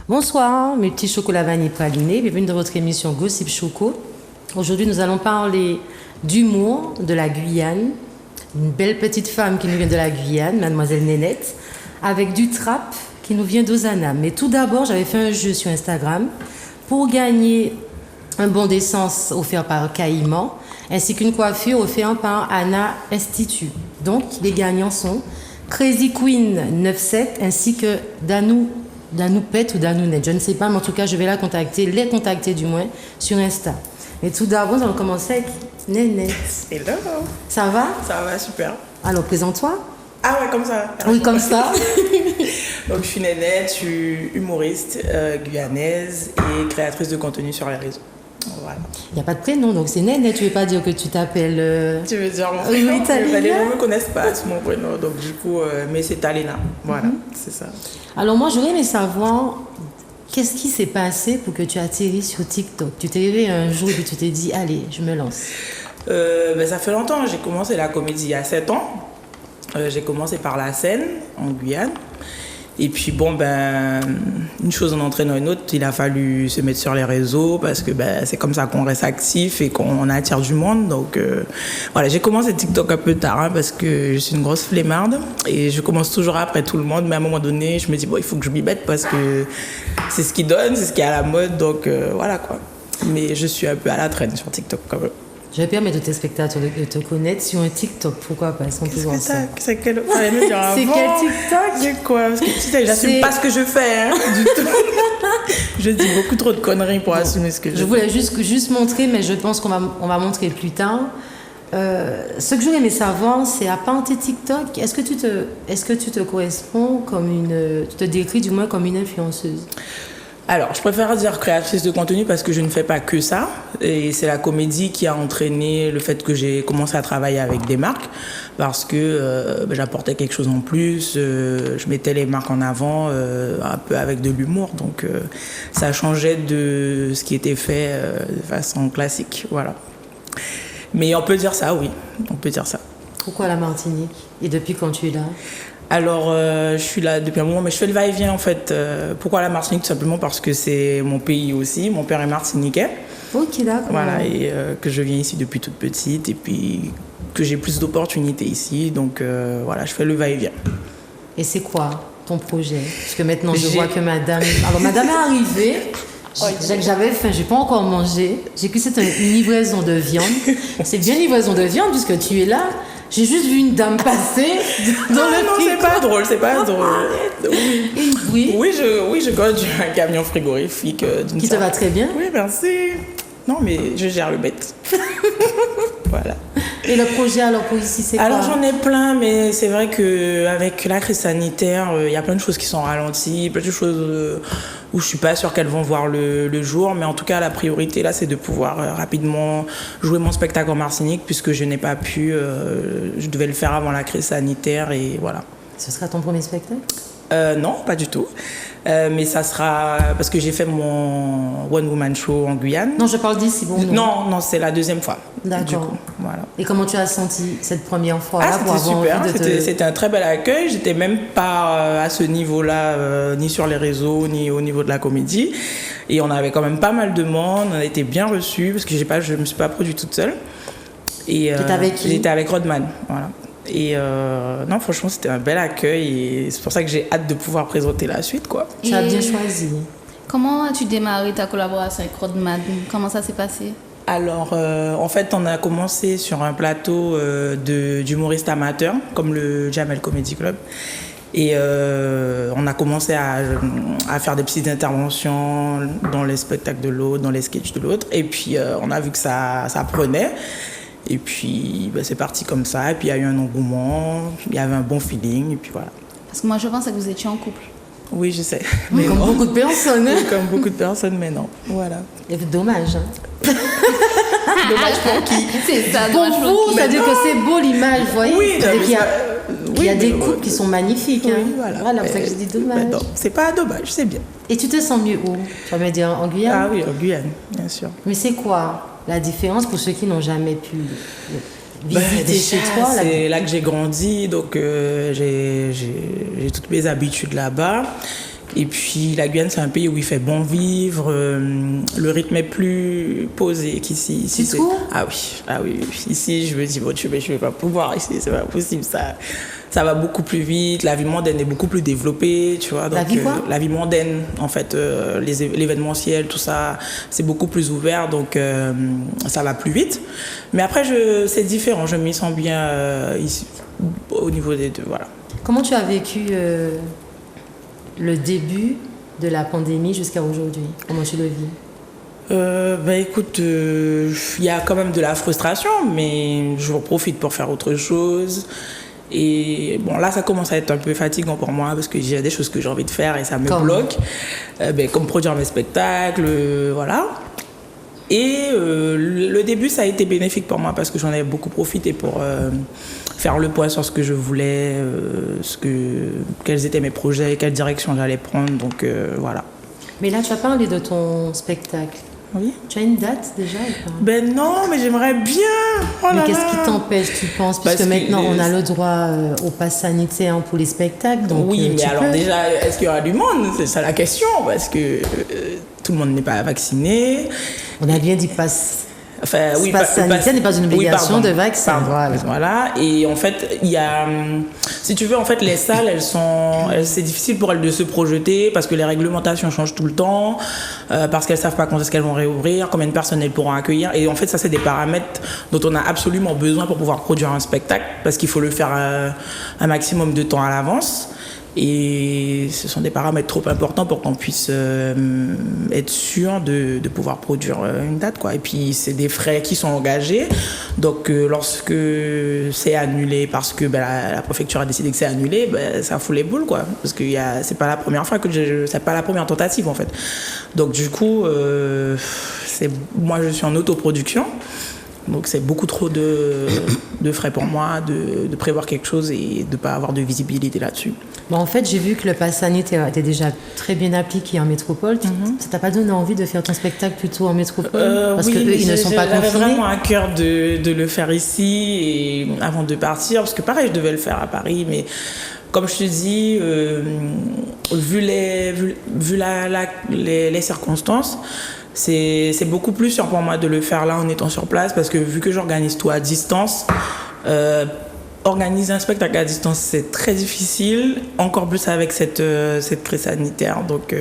Bonsoir, mes petits chocolats vanille pralinés. Bienvenue dans votre émission Gossip Choco. Aujourd'hui, nous allons parler d'humour de la Guyane. Une belle petite femme qui nous vient de la Guyane, mademoiselle Nénette, avec du trap qui nous vient d'Ozana. Mais tout d'abord, j'avais fait un jeu sur Instagram pour gagner un bon d'essence offert par Caïman, ainsi qu'une coiffure offerte par Anna Institut. Donc, les gagnants sont Crazy Queen 97 ainsi que Danoupette ou Danounette, je ne sais pas, mais en tout cas, je vais les contacter du moins sur Insta. Mais tout d'abord, nous allons commencer avec Nénette. Hello. Ça va? Ça va, super. Alors, présente-toi. Ah ouais, comme ça. Oui, comme ça. Donc, je suis Nénette, je suis humoriste guyanaise et créatrice de contenu sur les réseaux. Voilà. Il n'y a pas de prénom, donc c'est Nénette. Tu ne veux pas dire que tu t'appelles... Tu veux dire mon prénom? Oui, Talina. Les gens ne me connaissent pas sous mon prénom, donc du coup, mais c'est Talina. Voilà, c'est ça. Alors, moi, j'aurais aimé savoir... Qu'est-ce qui s'est passé pour que tu atterris sur TikTok? Tu t'es réveillé un jour et tu t'es dit, allez, je me lance. Ça fait longtemps. J'ai commencé la comédie il y a 7 ans. J'ai commencé par la scène en Guyane. Et puis une chose en entraînant une autre, il a fallu se mettre sur les réseaux parce que c'est comme ça qu'on reste actif et qu'on attire du monde. Donc voilà, j'ai commencé TikTok un peu tard parce que je suis une grosse flemmarde et je commence toujours après tout le monde. Mais à un moment donné, je me dis il faut que je m'y mette parce que c'est ce qui donne, c'est ce qui est à la mode. Donc voilà quoi. Mais je suis un peu à la traîne sur TikTok quand même. Je vais permettre de tes spectateurs de te connaître sur un TikTok. Pourquoi pas? Est-ce qu'on peut voir ça? C'est quel C'est quel TikTok? C'est quoi? Parce que tu sais, j'assume pas ce que je fais, du tout. Je dis beaucoup trop de conneries pour assumer ce que je fais. Je voulais juste montrer, mais je pense qu'on va montrer plus tard. Ce que j'aurais aimé savoir, c'est à part tes TikTok, est-ce que tu te corresponds tu te décris du moins comme une influenceuse? Alors, je préfère dire créatrice de contenu parce que je ne fais pas que ça. Et c'est la comédie qui a entraîné le fait que j'ai commencé à travailler avec des marques parce que j'apportais quelque chose en plus. Je mettais les marques en avant un peu avec de l'humour. Donc, ça changeait de ce qui était fait de façon classique. Voilà. Mais on peut dire ça, oui. On peut dire ça. Pourquoi la Martinique? Et depuis quand tu es là? Alors, je suis là depuis un moment, mais je fais le va-et-vient en fait. Pourquoi la Martinique? Tout simplement parce que c'est mon pays aussi. Mon père est martiniquais. Ok, d'accord. Voilà, et que je viens ici depuis toute petite et puis que j'ai plus d'opportunités ici. Donc voilà, je fais le va-et-vient. Et c'est quoi ton projet? Parce que maintenant, je vois que madame... Alors, madame est arrivée. J'avais faim, j'ai pas encore mangé. J'ai cru que c'était une livraison de viande. C'est bien une livraison de viande puisque tu es là. J'ai juste vu une dame passer dans le non, c'est pas drôle, c'est pas drôle. Oui, je conduis un camion frigorifique qui te va très bien. Oui, merci. Non, mais je gère le bête. Voilà. Et le projet, alors, pour ici, c'est quoi? Alors, j'en ai plein, mais c'est vrai qu'avec la crise sanitaire, il y a plein de choses qui sont ralenties, plein de choses où je suis pas sûre qu'elles vont voir le jour. Mais en tout cas, la priorité, là, c'est de pouvoir rapidement jouer mon spectacle en Martinique, puisque je n'ai pas pu. Je devais le faire avant la crise sanitaire, et voilà. Ce sera ton premier spectacle? Non, pas du tout. Mais ça sera parce que j'ai fait mon One Woman Show en Guyane. Non, je parle d'ici. Bon, non, c'est la deuxième fois. D'accord. Du coup, voilà. Et comment tu as senti cette première fois là? C'était super. C'était un très bel accueil. J'étais même pas à ce niveau-là, ni sur les réseaux, ni au niveau de la comédie. Et on avait quand même pas mal de monde. On a été bien reçus parce que je me suis pas produite toute seule. Et t'étais avec qui? J'étais avec Rodman. Voilà. Et non, franchement, c'était un bel accueil et c'est pour ça que j'ai hâte de pouvoir présenter la suite, quoi. Tu as bien choisi. Comment as-tu démarré ta collaboration avec Rodman? Comment ça s'est passé? Alors, en fait, on a commencé sur un plateau d'humoristes amateurs, comme le Jamel Comedy Club. Et on a commencé à faire des petites interventions dans les spectacles de l'autre, dans les sketchs de l'autre. Et puis, on a vu que ça prenait. Et puis, c'est parti comme ça. Et puis, il y a eu un engouement, il y avait un bon feeling. Et puis, voilà. Parce que moi, je pensais que vous étiez en couple. Oui, je sais. Mais comme beaucoup de personnes. Oui, comme beaucoup de personnes, mais non. Voilà. Et dommage. Hein. Dommage pour qui? C'est ça, pour vous, c'est-à-dire que c'est beau l'image, vous voyez? Oui, qu'il y Il y a mais des couples qui sont magnifiques. Oui, Hein. voilà. C'est ça que je dis dommage. Non, c'est pas dommage, c'est bien. Et tu te sens mieux où? Tu vas me dire en Guyane? Ah oui, en Guyane, bien sûr. Mais c'est quoi la différence pour ceux qui n'ont jamais pu visiter Déjà, chez toi? c'est là que j'ai grandi, donc j'ai toutes mes habitudes là-bas. Et puis la Guyane, c'est un pays où il fait bon vivre, le rythme est plus posé qu'ici. Tu trouves? Ah oui. Ici, je me dis, bon, je vais pas pouvoir, ici, c'est pas possible, ça va beaucoup plus vite, la vie mondaine est beaucoup plus développée, tu vois. Donc, La vie quoi? la vie mondaine, en fait, l'événementiel, tout ça, c'est beaucoup plus ouvert, donc ça va plus vite. Mais après, c'est différent, je m'y sens bien ici, au niveau des deux, voilà. Comment tu as vécu le début de la pandémie jusqu'à aujourd'hui? Comment tu le vis? Écoute, il y a quand même de la frustration, mais je profite pour faire autre chose. Et bon, là, ça commence à être un peu fatigant pour moi parce que j'ai des choses que j'ai envie de faire et ça me bloque. Comme produire mes spectacles, voilà. Et le début, ça a été bénéfique pour moi parce que j'en ai beaucoup profité pour faire le point sur ce que je voulais, quels étaient mes projets, quelle direction j'allais prendre. Donc voilà. Mais là, tu as parlé de ton spectacle. Oui. Tu as une date déjà ou pas? Ben non, mais j'aimerais bien. Oh mais là qu'est-ce là. qui t'empêche, tu penses? Puisque maintenant, on a le droit au pass sanitaire pour les spectacles. Donc, oui, mais alors peux. déjà, est-ce qu'il y aura du monde? C'est ça la question, parce que tout le monde n'est pas vacciné. On a bien dit pass. Enfin, oui, pass sanitaire n'est pas une obligation de vaccin. Voilà. Et en fait, il y a, si tu veux, en fait, les salles, c'est difficile pour elles de se projeter parce que les réglementations changent tout le temps, parce qu'elles savent pas quand est-ce qu'elles vont réouvrir, combien de personnes elles pourront accueillir. Et en fait, ça, c'est des paramètres dont on a absolument besoin pour pouvoir produire un spectacle, parce qu'il faut le faire un maximum de temps à l'avance. Et ce sont des paramètres trop importants pour qu'on puisse être sûr de pouvoir produire une date, quoi. Et puis, c'est des frais qui sont engagés. Donc, lorsque c'est annulé parce que la préfecture a décidé que c'est annulé, ça fout les boules, quoi. Parce que c'est pas la première fois c'est pas la première tentative, en fait. Donc, du coup, moi, je suis en autoproduction. Donc c'est beaucoup trop de frais pour moi de prévoir quelque chose et de ne pas avoir de visibilité là-dessus. Bon, en fait, j'ai vu que le pass sanitaire était déjà très bien appliqué en métropole. Ça t'a pas donné envie de faire ton spectacle plutôt en métropole? Parce oui, qu'eux, ils ne sont pas confinés. J'avais vraiment à cœur de le faire ici et avant de partir. Parce que pareil, je devais le faire à Paris, mais... Comme je te dis, vu les circonstances, c'est beaucoup plus sûr pour moi de le faire là en étant sur place parce que vu que j'organise tout à distance, organiser un spectacle à distance c'est très difficile, encore plus avec cette crise sanitaire. Donc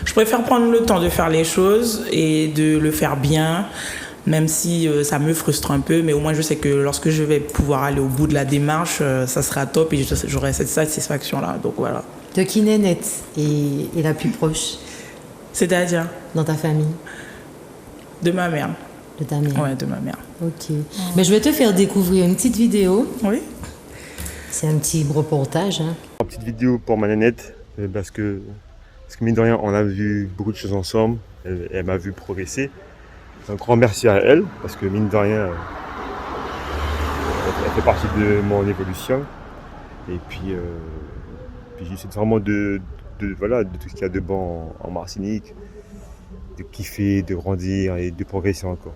je préfère prendre le temps de faire les choses et de le faire bien. Même si ça me frustre un peu, mais au moins je sais que lorsque je vais pouvoir aller au bout de la démarche, ça sera top et j'aurai cette satisfaction-là. Donc voilà. De qui Nénette est la plus proche? C'est-à-dire? Dans ta famille? De ma mère. De ta mère? Ouais, de ma mère. Ok. Mais je vais te faire découvrir une petite vidéo. Oui. C'est un petit reportage. Hein. Une petite vidéo pour ma Nénette, parce que mine de rien, on a vu beaucoup de choses ensemble. Elle m'a vu progresser. Un grand merci à elle, parce que mine de rien, elle fait partie de mon évolution. Et puis j'essaie vraiment de tout ce qu'il y a de bon en Martinique, de kiffer, de grandir et de progresser encore.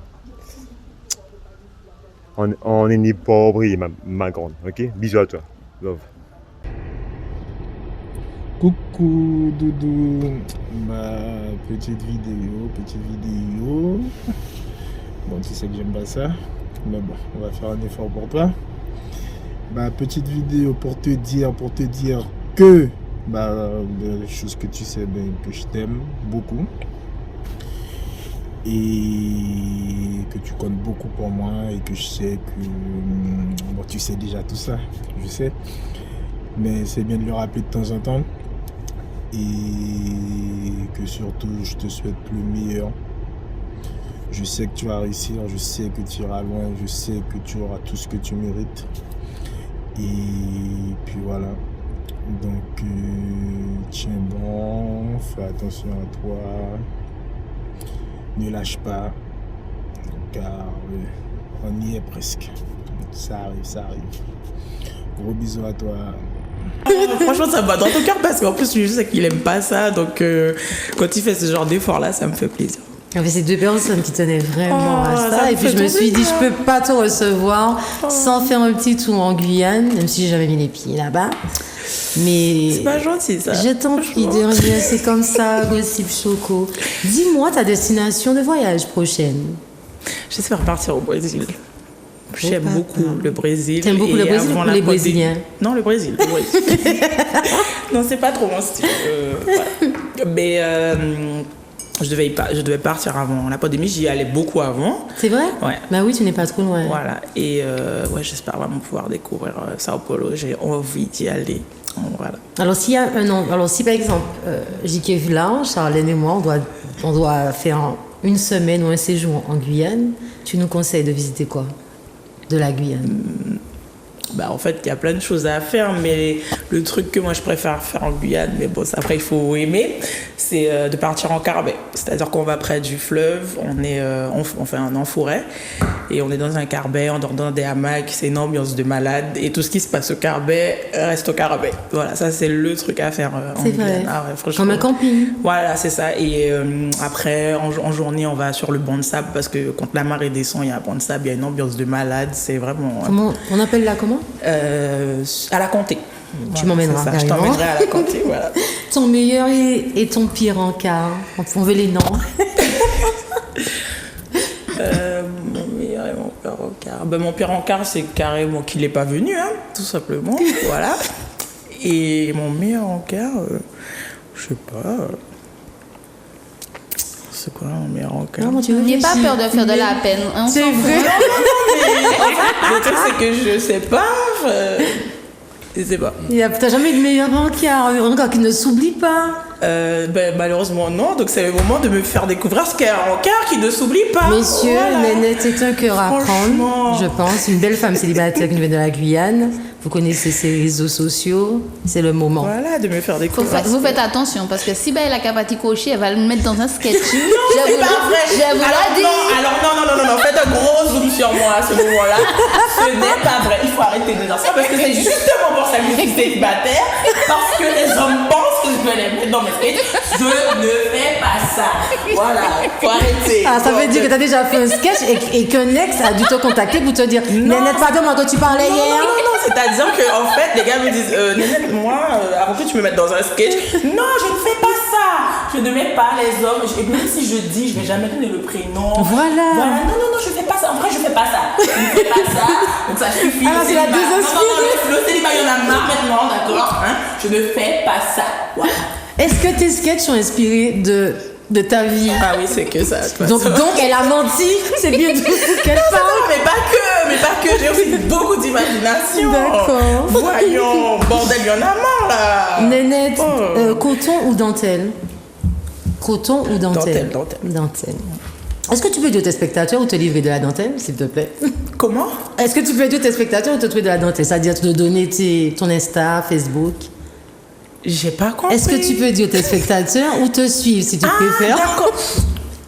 On est né pour briller, ma grande, ok? Bisous à toi, love. Coucou Doudou, ma petite vidéo. Bon, tu sais que j'aime pas ça, mais bon, on va faire un effort pour toi. Ma petite vidéo pour te dire que, des choses que tu sais, que je t'aime beaucoup. Et que tu comptes beaucoup pour moi et que je sais que, bon, tu sais déjà tout ça, je sais. Mais c'est bien de le rappeler de temps en temps. Et que surtout je te souhaite le meilleur. Je sais que tu vas réussir, je sais que tu iras loin, je sais que tu auras tout ce que tu mérites. Et puis voilà. Donc tiens bon, fais attention à toi. Ne lâche pas. Car on y est presque. Ça arrive. Gros bisous à toi. Franchement, ça me va dans ton cœur parce qu'en plus, je sais qu'il aime pas ça. Donc, quand il fait ce genre d'effort-là, ça me fait plaisir. En fait, c'est deux personnes qui tenaient vraiment à ça ça. me Et puis fait je me trop suis dit, plaisir. je peux pas te recevoir sans faire un petit tour en Guyane, même si j'ai jamais mis les pieds là-bas. Mais C'est pas gentil, ça. je t'en prie de rien, c'est comme ça, Gossip Choco. Dis-moi ta destination de voyage prochaine. J'espère partir au Brésil. J'aime papa. beaucoup le Brésil. T'aimes beaucoup Et le Brésil avant ou la les pandémie- Brésiliens? Non, le Brésil. Non, c'est pas trop mon style. Voilà. Mais je devais partir avant la pandémie. J'y allais beaucoup avant. C'est vrai? Ouais. Bah oui, tu n'es pas trop loin. Voilà. Et ouais, j'espère vraiment pouvoir découvrir Sao Paulo. J'ai envie d'y aller. Voilà. Alors, s'il y a alors si par exemple, J.K. Villard, Charlène et moi, on doit faire une semaine ou un séjour en Guyane, tu nous conseilles de visiter quoi? De la Guyane. Bah, en fait, il y a plein de choses à faire, mais le truc que moi je préfère faire en Guyane, mais bon, ça, après il faut aimer, c'est de partir en carbet. C'est-à-dire qu'on va près du fleuve, on fait en forêt, et on est dans un carbet, on dort dans des hamacs, c'est une ambiance de malade, et tout ce qui se passe au carbet reste au carbet. Voilà, ça c'est le truc à faire en C'est Guyane. vrai. Ah ouais, franchement. Comme un camping. Voilà, c'est ça. Et après, en journée, on va sur le banc de sable, parce que quand la marée descend, il y a un banc de sable, il y a une ambiance de malade, c'est vraiment... Comment on appelle là comment? À la Comté. Tu m'emmèneras, c'est ça, je carrément. t'emmènerai à la Comté, voilà. Ton meilleur et ton pire encart. On veut les noms. Mon meilleur et mon pire encart. Ben, mon pire encart, c'est carrément qu'il n'est pas venu, hein, tout simplement. Voilà. Et mon meilleur encart, je sais pas. C'est quoi mon meilleur encart? Non, tu N'ayez pas réfléchis. peur de faire de la peine. On C'est s'en fout. vrai. Le truc, c'est que je sais pas. Je sais pas. T'as jamais eu de meilleur encart. Un encart qui ne s'oublie pas. Ben, malheureusement, non. Donc, c'est le moment de me faire découvrir ce qu'est un encart qui ne s'oublie pas. Messieurs, Voilà. Nénette est un cœur à Franchement. prendre, je pense. Une belle femme célibataire qui nous vient de la Guyane. Vous connaissez ses réseaux sociaux. C'est le moment. Voilà, de me faire découvrir. Vous faites attention parce que si elle a capacité cocher, elle va le mettre dans un sketch. Non, c'est pas vrai. Je vous Alors, l'ai dit. non, faites un gros zoom sur moi à ce moment-là. Ce n'est pas vrai. Il faut arrêter de dire ça parce que c'est justement pour ça que je suis célibataire. Parce que les hommes pensent que je peux les mettre dans mes sketchs. Je ne fais pas ça. Voilà, faut arrêter. Ah, ça veut dire que tu as déjà fait un sketch et qu'un ex a dû te contacter pour te dire Nénette, pardon-moi quand tu parlais hier. Non, c'est-à-dire que en fait, les gars me disent Nénette, moi, avant que tu me mettes dans un sketch, non, je ne fais pas ça. Je ne mets pas les hommes. Et même si je dis, je ne vais jamais donner le prénom. Voilà. Non, je fais pas ça. En vrai, je fais pas ça. Je ne fais pas ça. Donc ça suffit. Ah, Le c'est la célibat. désespérée. Le célibat, il y en a marre maintenant, d'accord, hein. Je ne fais pas ça. Voilà. Est-ce que tes sketchs sont inspirés de ta vie? Ah oui, c'est que ça. Donc elle a menti. C'est bien de vous qu'elle parle. Mais pas que, j'ai aussi beaucoup d'imagination. D'accord. Voyons, bordel, il y en a marre là. Nénette, Oh. coton ou dentelle? Coton ou dentelle? Dentelle. Est-ce que tu peux dire aux téléspectateurs ou te livrer de la dentelle, s'il te plaît? Comment? Est-ce que tu peux dire aux téléspectateurs ou te trouver de la dentelle? C'est-à-dire te donner ton Insta, Facebook? J'ai pas compris. Est-ce que tu peux dire aux téléspectateurs ou te suivre si tu préfères? D'accord.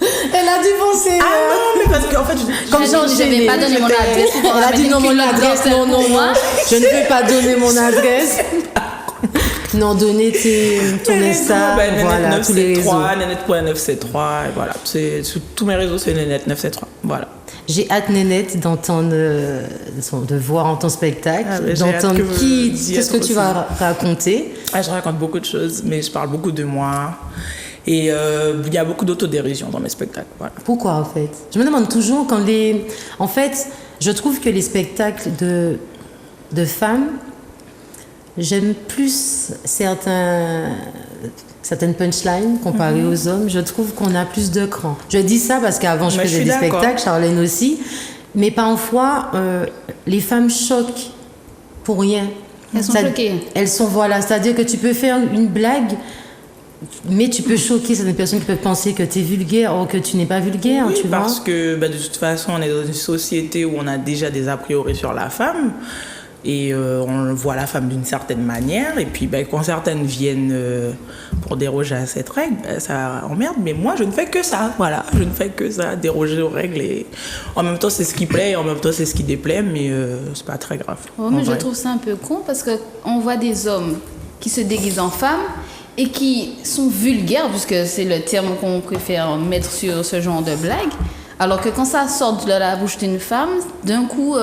Elle a dû penser. Ah non, mais parce qu'en fait, Comme Je j'enchaînais. vais pas donner mon adresse. Elle a dit non, mon adresse, non. Je ne vais pas donner mon adresse. Non, donner ton Insta, Ben, voilà, tous les réseaux. Nénette.973, et voilà. Sur tous mes réseaux, c'est Nénette973. Voilà. J'ai hâte, Nénette, d'entendre, de voir en ton spectacle, Ah, mais j'ai hâte d'entendre que vous y qu'est-ce êtes que tu aussi. vas raconter. Ah, je raconte beaucoup de choses, mais je parle beaucoup de moi. Et il y a beaucoup d'autodérision dans mes spectacles. Voilà. Pourquoi, en fait? Je me demande toujours quand En fait, je trouve que les spectacles de femmes, j'aime plus certaines punchlines comparées aux hommes. Je trouve qu'on a plus de cran. Je dis ça parce qu'avant, je Mais je faisais suis des d'accord. spectacles, Charlène aussi. Mais parfois, les femmes choquent pour rien. Elles sont choquées. Elles sont, voilà. C'est-à-dire que tu peux faire une blague, mais tu peux choquer certaines personnes qui peuvent penser que tu es vulgaire ou que tu n'es pas vulgaire, Oui, tu vois. parce que de toute façon, on est dans une société où on a déjà des a priori sur la femme. Et on voit la femme d'une certaine manière. Et puis quand certaines viennent pour déroger à cette règle, ça emmerde. Mais moi, je ne fais que ça. Voilà, je ne fais que ça, déroger aux règles. Et en même temps, c'est ce qui plaît et en même temps, c'est ce qui déplaît. Mais c'est pas très grave. Ouais, mais je trouve ça un peu con parce qu'on voit des hommes qui se déguisent en femmes et qui sont vulgaires, puisque c'est le terme qu'on préfère mettre sur ce genre de blague. Alors que quand ça sort de la bouche d'une femme, d'un coup...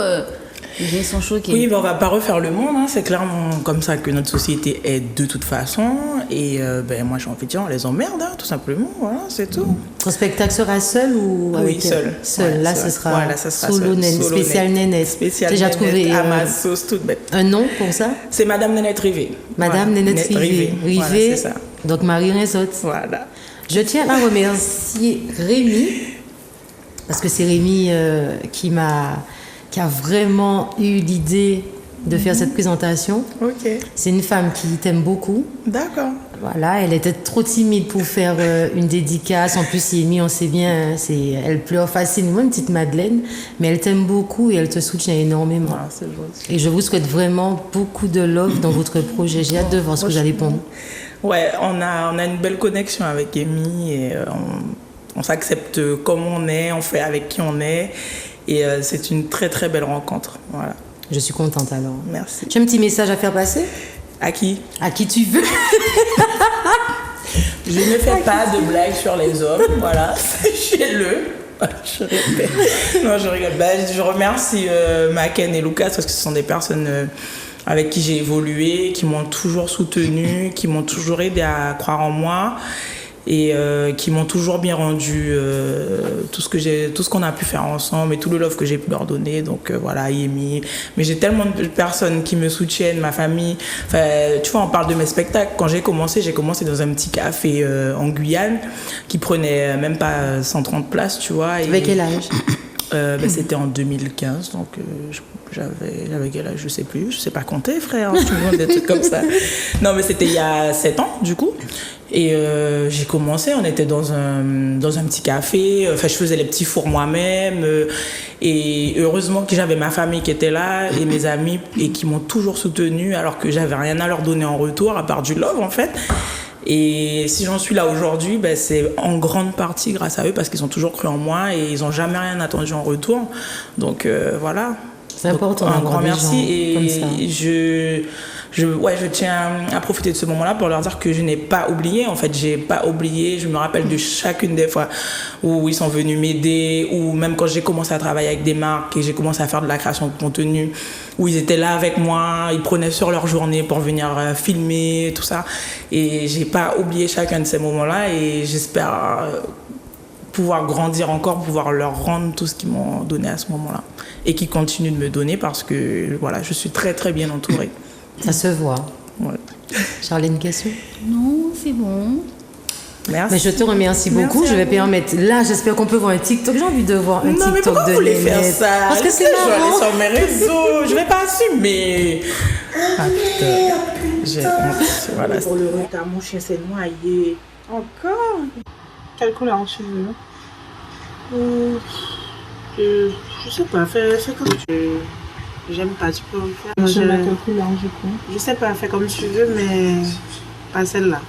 ils sont choqués. Oui, mais on va pas refaire le monde, hein. C'est clairement comme ça que notre société est de toute façon. Et moi, j'ai envie de dire, on les emmerde, hein, tout simplement. Voilà, c'est tout. Ton spectacle sera seul ou oui, seul. Seul. Ouais, là, seul. Ce sera, là, ça sera solo, seul. Spécial Nénette. Spécial Déjà Nénette trouvé à ma sauce toute bête. un nom pour ça? C'est Madame Nénette Rivet. Madame Nénette Rivet. Voilà, c'est ça. Donc Marie Rinzotte. Voilà. Je tiens à remercier Rémi, parce que c'est Rémi qui a vraiment eu l'idée de faire cette présentation. Ok. C'est une femme qui t'aime beaucoup. D'accord. Voilà, elle était trop timide pour faire une dédicace. En plus, Yémi, on sait bien, elle pleure facilement, une petite Madeleine, mais elle t'aime beaucoup et elle te soutient énormément. Ah, c'est gentil. Et je vous souhaite vraiment beaucoup de love dans votre projet. J'ai hâte de voir ce que vous allez pour nous. Ouais, on a une belle connexion avec Amy et on s'accepte comme on est, on fait avec qui on est. Et c'est une très très belle rencontre. Voilà. Je suis contente alors. Merci. Tu as un petit message à faire passer? À qui? À qui tu veux. Je ne fais pas de blagues sur les hommes. Voilà, sachez-le. Je répète. Non, je rigole. Je remercie Maken et Lucas parce que ce sont des personnes avec qui j'ai évolué, qui m'ont toujours soutenue, qui m'ont toujours aidé à croire en moi. Et qui m'ont toujours bien rendu tout ce qu'on a pu faire ensemble et tout le love que j'ai pu leur donner. Donc voilà, Yémi. Mais j'ai tellement de personnes qui me soutiennent, ma famille. Enfin, tu vois, on parle de mes spectacles. Quand j'ai commencé dans un petit café en Guyane qui prenait même pas 130 places, tu vois. Et, avec quel âge? C'était en 2015, donc j'avais quel âge, je sais plus, je sais pas compter, frère, tout le monde des trucs comme ça. Non, mais c'était il y a 7 ans, du coup. Et j'ai commencé, on était dans un petit café, enfin je faisais les petits fours moi-même, et heureusement que j'avais ma famille qui était là, et mes amis, et qui m'ont toujours soutenue, alors que j'avais rien à leur donner en retour, à part du love, en fait. Et si j'en suis là aujourd'hui, c'est en grande partie grâce à eux parce qu'ils ont toujours cru en moi et ils n'ont jamais rien attendu en retour. Donc voilà. C'est important. Un grand merci. Et je tiens à profiter de ce moment-là pour leur dire que je n'ai pas oublié. En fait, j'ai pas oublié. Je me rappelle de chacune des fois où ils sont venus m'aider, ou même quand j'ai commencé à travailler avec des marques et j'ai commencé à faire de la création de contenu, où ils étaient là avec moi, ils prenaient sur leur journée pour venir filmer, tout ça. Et j'ai pas oublié chacun de ces moments-là et j'espère pouvoir grandir encore, pouvoir leur rendre tout ce qu'ils m'ont donné à ce moment-là. Et qu'ils continuent de me donner parce que voilà, je suis très très bien entourée. Ça se voit. Ouais. Charlie, une question? Non, c'est bon. Merci. Mais je te remercie beaucoup. Merci je vais permettre. Là, j'espère qu'on peut voir un TikTok. J'ai envie de voir un non, TikTok mais pourquoi de vous voulez faire Nénette. ça? Parce que c'est Je vais marrant. aller sur mes réseaux. Je vais pas assumer. Ah putain. J'ai honte. Voilà. Pour le retard, mon chien s'est noyé. Encore? Quelle couleur tu veux? Je sais pas, fais comme tu veux. J'aime pas, tu peux me faire. Je mets quelle couleur du coup? Je sais pas, fais comme tu veux, mais pas celle-là.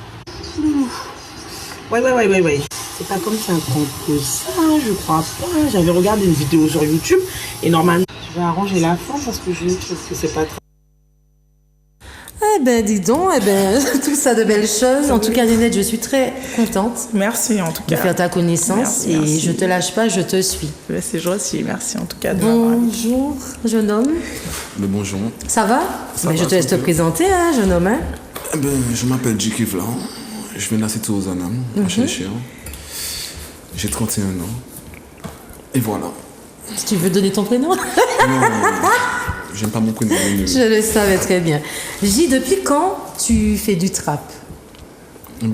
Ouais. C'est pas comme ça qu'on peut ça, je crois pas. J'avais regardé une vidéo sur YouTube et normalement, je vais arranger la forme parce que je trouve que c'est pas très... Eh ben, dis donc, tout ça de belles choses. En tout cas, Nénette, je suis très contente Merci en tout de cas. faire ta connaissance. Merci. Et je te lâche pas, je te suis. C'est gentil, merci en tout cas de m'avoir invité. Bonjour, jeune homme. Le bonjour. Ça va? Ça Mais va, je te laisse te tranquille. présenter, hein, jeune homme. Hein? Je m'appelle Jiki Vlan. Je viens de la cité aux Anam, à Chéchir. J'ai 31 ans. Et voilà. Si tu veux donner ton prénom. J'aime pas mon prénom. Je le savais très bien. J, depuis quand tu fais du trap?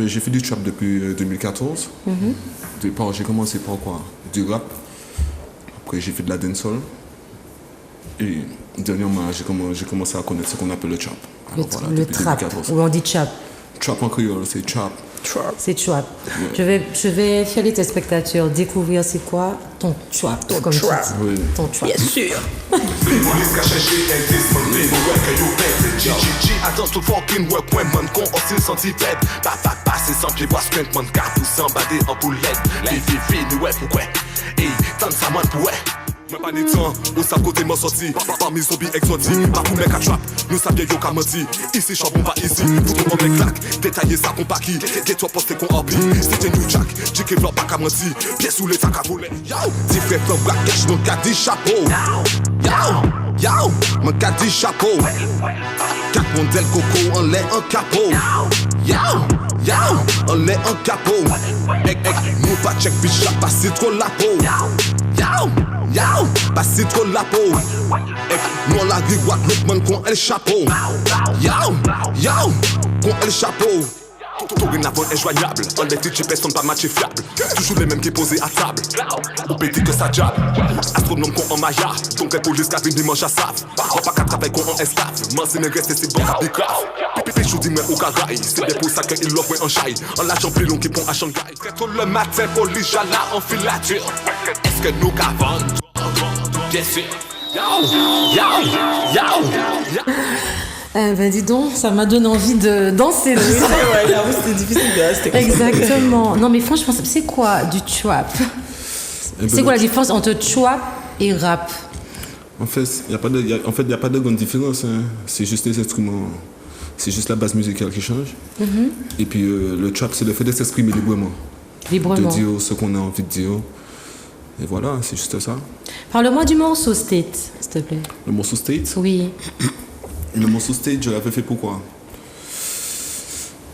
J'ai fait du trap depuis 2014. Au départ, j'ai commencé par quoi? Du rap. Après, j'ai fait de la dancehall. Et dernièrement, j'ai commencé à connaître ce qu'on appelle le trap. Alors, voilà, Le depuis trap, 2014. ou on dit chap. Trap en créole, c'est trap. Trap. C'est trap. Je vais faire les téléspectateurs découvrir c'est quoi ton trap. Ton comme tu trap. dis. Oui. Ton trap. Bien sûr. Police ka chèche indice, man vle nou wè kè yo bête. G, attends tout fucking work, ouais man, kon hostile centipède. Pa, c'est sans pied, bois skunk, man, cartou s'embadé en poulette. Fi, nou wè pou kwe, hey, tant sa man pou wè. Mwen pa ni tan, ou sa kote mwen sorti. Parmi zombi exotique, pa pou mèk a trap. Nou sa bien yo ka menti, ici chambon pa easy. Foutou mwen mèk klak, détaillé sa kon pa ki. Get-toi poste kon orbi, c'était new jack. Jike vlog pa ka menti, pied sous les sacs à voler. Yo, ti frè plan black cash, mon ka di chapeau. Yo, mon ka di chapeau. 4 mondel coco, on l'est en capot. Yo, on l'est en capot. Ek, nous pas check bitch, la passe trop la peau. Yo, passe trop la peau. Ek, nous on la gris Guadeloupe, man, qu'on el chapeau. Yo, qu'on el chapeau. Dorénavant injoignable, on les DJ personne pas matché fiable. Toujours les mêmes qui posés à table. Ou pété que ça jab. Astronome qu'on en maya. Donc les polices qui viennent dimanche à save. On pas qu'à travailler qu'on en esclave. Man c'est resté c'est bon à grave. Pipi chou dis moi au cagaille. C'est bien pour ça qu'il l'offre en chaille. En l'argent plus long qui pont à Shanghai. Très tôt le matin police jala en filature. Est-ce que nous cavons? Bien sûr. Yo. Ben dis donc, ça m'a donné envie de danser. Ouais, j'avoue, c'était difficile de rester. Exactement. Non mais franchement, c'est quoi du trap? C'est quoi la différence entre trap et rap? En fait, il n'y a pas de grande différence. Hein. C'est juste les instruments. C'est juste la base musicale qui change. Et puis le trap, c'est le fait de s'exprimer librement. De dire ce qu'on a envie de dire. Et voilà, c'est juste ça. Parle-moi du morceau State, s'il te plaît. Le morceau State? Oui. Le morceau State, je l'avais fait pourquoi?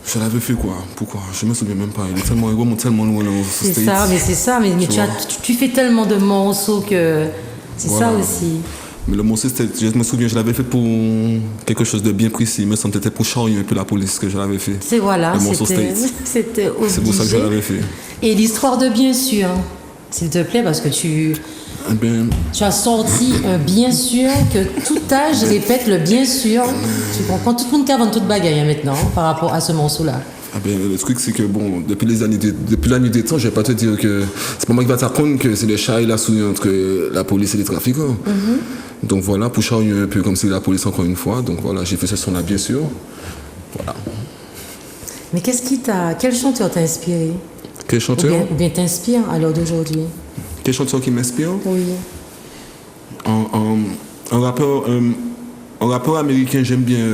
Je l'avais fait quoi? Pourquoi? Je me souviens même pas. Il est tellement loin le morceau State. C'est ça, mais tu fais tellement de morceaux que c'est voilà. Ça aussi. Mais le morceau State, je me souviens, je l'avais fait pour quelque chose de bien précis. Il me semble peut-être pour charrier un peu la police que je l'avais fait. C'est voilà, le morceau State. C'était obligé. C'est pour ça que je l'avais fait. Et l'histoire de bien sûr, s'il te plaît, parce que tu as sorti un bien sûr que tout âge répète le bien sûr. Tu comprends, tout le monde qui invente toute bagaille maintenant par rapport à ce morceau-là. Le truc c'est que bon, depuis la nuit des temps, je vais pas te dire que c'est pas moi qui va t'apprendre que c'est les chats et la souris entre la police et les trafiquants. Donc voilà, pour charrier un peu comme c'est la police encore une fois. Donc voilà, j'ai fait ce son-là bien sûr. Voilà. Mais quel chanteur t'a inspiré? Quel chanteur? Ou bien t'inspire à l'heure d'aujourd'hui? Quel chanteur qui m'inspire? Oui. Un rappeur américain, j'aime bien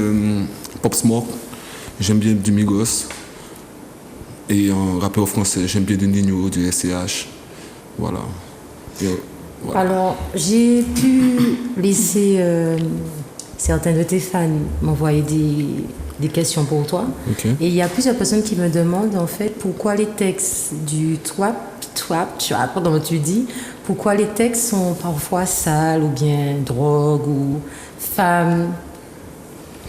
Pop Smoke, j'aime bien du Migos. Et un rappeur français, j'aime bien du Nino, du SCH. Voilà. Voilà. Alors, j'ai pu laisser certains de tes fans m'envoyer des questions pour toi. Okay. Et il y a plusieurs personnes qui me demandent en fait pourquoi les textes du trap, comme tu dis, pourquoi les textes sont parfois sales ou bien drogue ou femmes.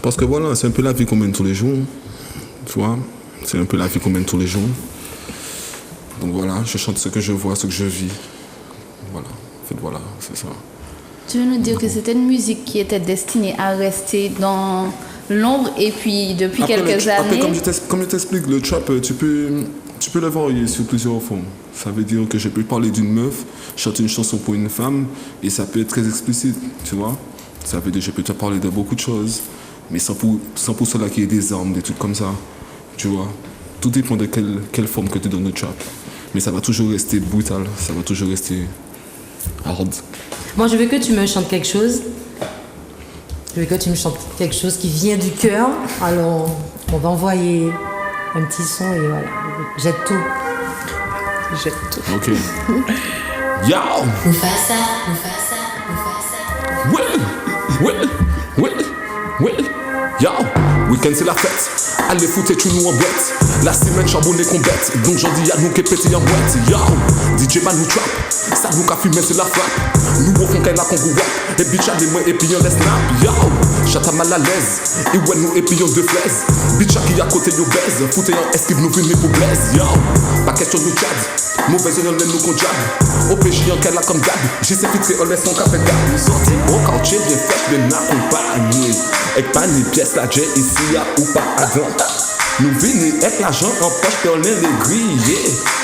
Parce que voilà, c'est un peu la vie qu'on mène tous les jours. Tu vois, c'est un peu la vie qu'on mène tous les jours. Donc voilà, je chante ce que je vois, ce que je vis. Voilà, en fait voilà, c'est ça. Tu veux nous dire que c'était une musique qui était destinée à rester dans l'ombre et puis depuis quelques années... Après, comme je t'explique, le trap, tu peux le varier sur plusieurs formes. Ça veut dire que je peux parler d'une meuf, chanter une chanson pour une femme, et ça peut être très explicite, tu vois. Ça veut dire que je peux te parler de beaucoup de choses, mais sans pour cela qu'il y ait des armes, des trucs comme ça, tu vois. Tout dépend de quelle forme que tu donnes au trap. Mais ça va toujours rester brutal, ça va toujours rester hard. Moi, je veux que tu me chantes quelque chose. Je veux que tu me chantes quelque chose qui vient du cœur. Alors, on va envoyer un petit son et voilà. Jette tout. Ok. Yo! Mufasa. Ouais. Yo! Week-end c'est la fête. Allez foutre tout nous en boîte. La semaine charbonné qu'on bête. Donc j'en dis à nous qui pété en boîte. Yo! DJ man nous trap. Ça nous qu'a fumé c'est la frappe. Nous au fond qu'elle a qu'on rap. Et bitch allez moi et puis on les snap. Yo! Chata mal à l'aise. Et ouais nous et puis on deux flaises. Bitch qui à côté yo baise. Foutez en esquive nous venez pour blaise. Yo! Pas question nous tchad. Mauvaise on nous qu'on jab. Au PJ en qu'elle a comme d'hab. J'ai ces filtrés on laisse son café d'hab. Nous sortis au quartier bien fait bien accompagné. Et pas ni pièce là j'ai ici à ou pas avant. Nous venons avec l'argent en poche dans l'élégrie.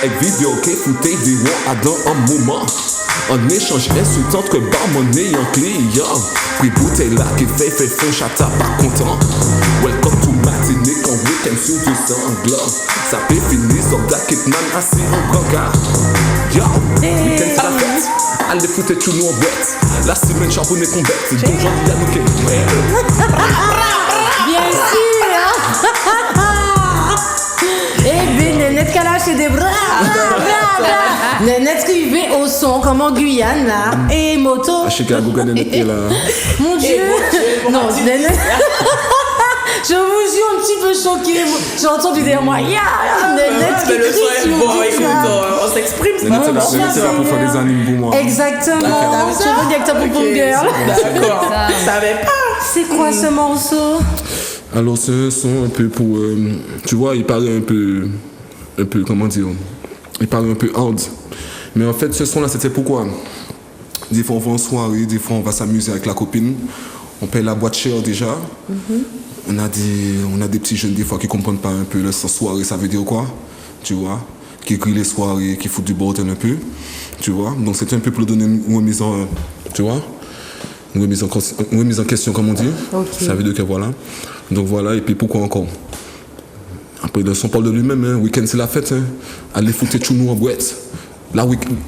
Avec vidéo qui foutait des mots à dans un moment. En échange insultant que barman et un client. Puis bouteille là qui fait fond chata pas content. Welcome to matinée quand week-end sur du sanglant. Ça peut finir soldat Kitman assis en brancard. Yo, week-end c'est la fête. Allez foutre tout nous en boîte. La semaine charbonné qu'on bête. Donc j'en dis à nous qu'elle Bien sûr. Eh bien, Nénette qui a lâché des bras. Nénette qui vit au son comme en Guyane là. Et moto. à Chicago, Nénette là. Mon Dieu. Non, Nénette. Je vous suis un petit peu choquée. J'ai entendu derrière moi. Nénette qui Le son crie est sur bon, du écoute, ça. on s'exprime, c'est Nénette pas c'est là pour faire des animes pour moi. Exactement. Je veux dire que t'as pour girl. D'accord, je savais pas. C'est quoi ce morceau? Alors ce son un peu pour... tu vois, il paraît un peu, comment dire, il paraît un peu hard. Mais en fait, ce son-là, c'était pourquoi? Des fois, on va en soirée, des fois, on va s'amuser avec la copine. On paye la boîte chère déjà. On a des petits jeunes, des fois, qui comprennent pas un peu le sens soirée, ça veut dire quoi? Tu vois? Qui écrit les soirées, qui foutent du bordel un peu. Tu vois? Donc, c'était un peu pour donner une remise en... Tu vois? Une remise en question, comme on dit. Okay. Ça veut dire que voilà. Donc voilà, et puis pourquoi encore? Après, le son parle de lui-même, hein. Week-end c'est la fête, hein. Allez foutre tout nous en boîte. La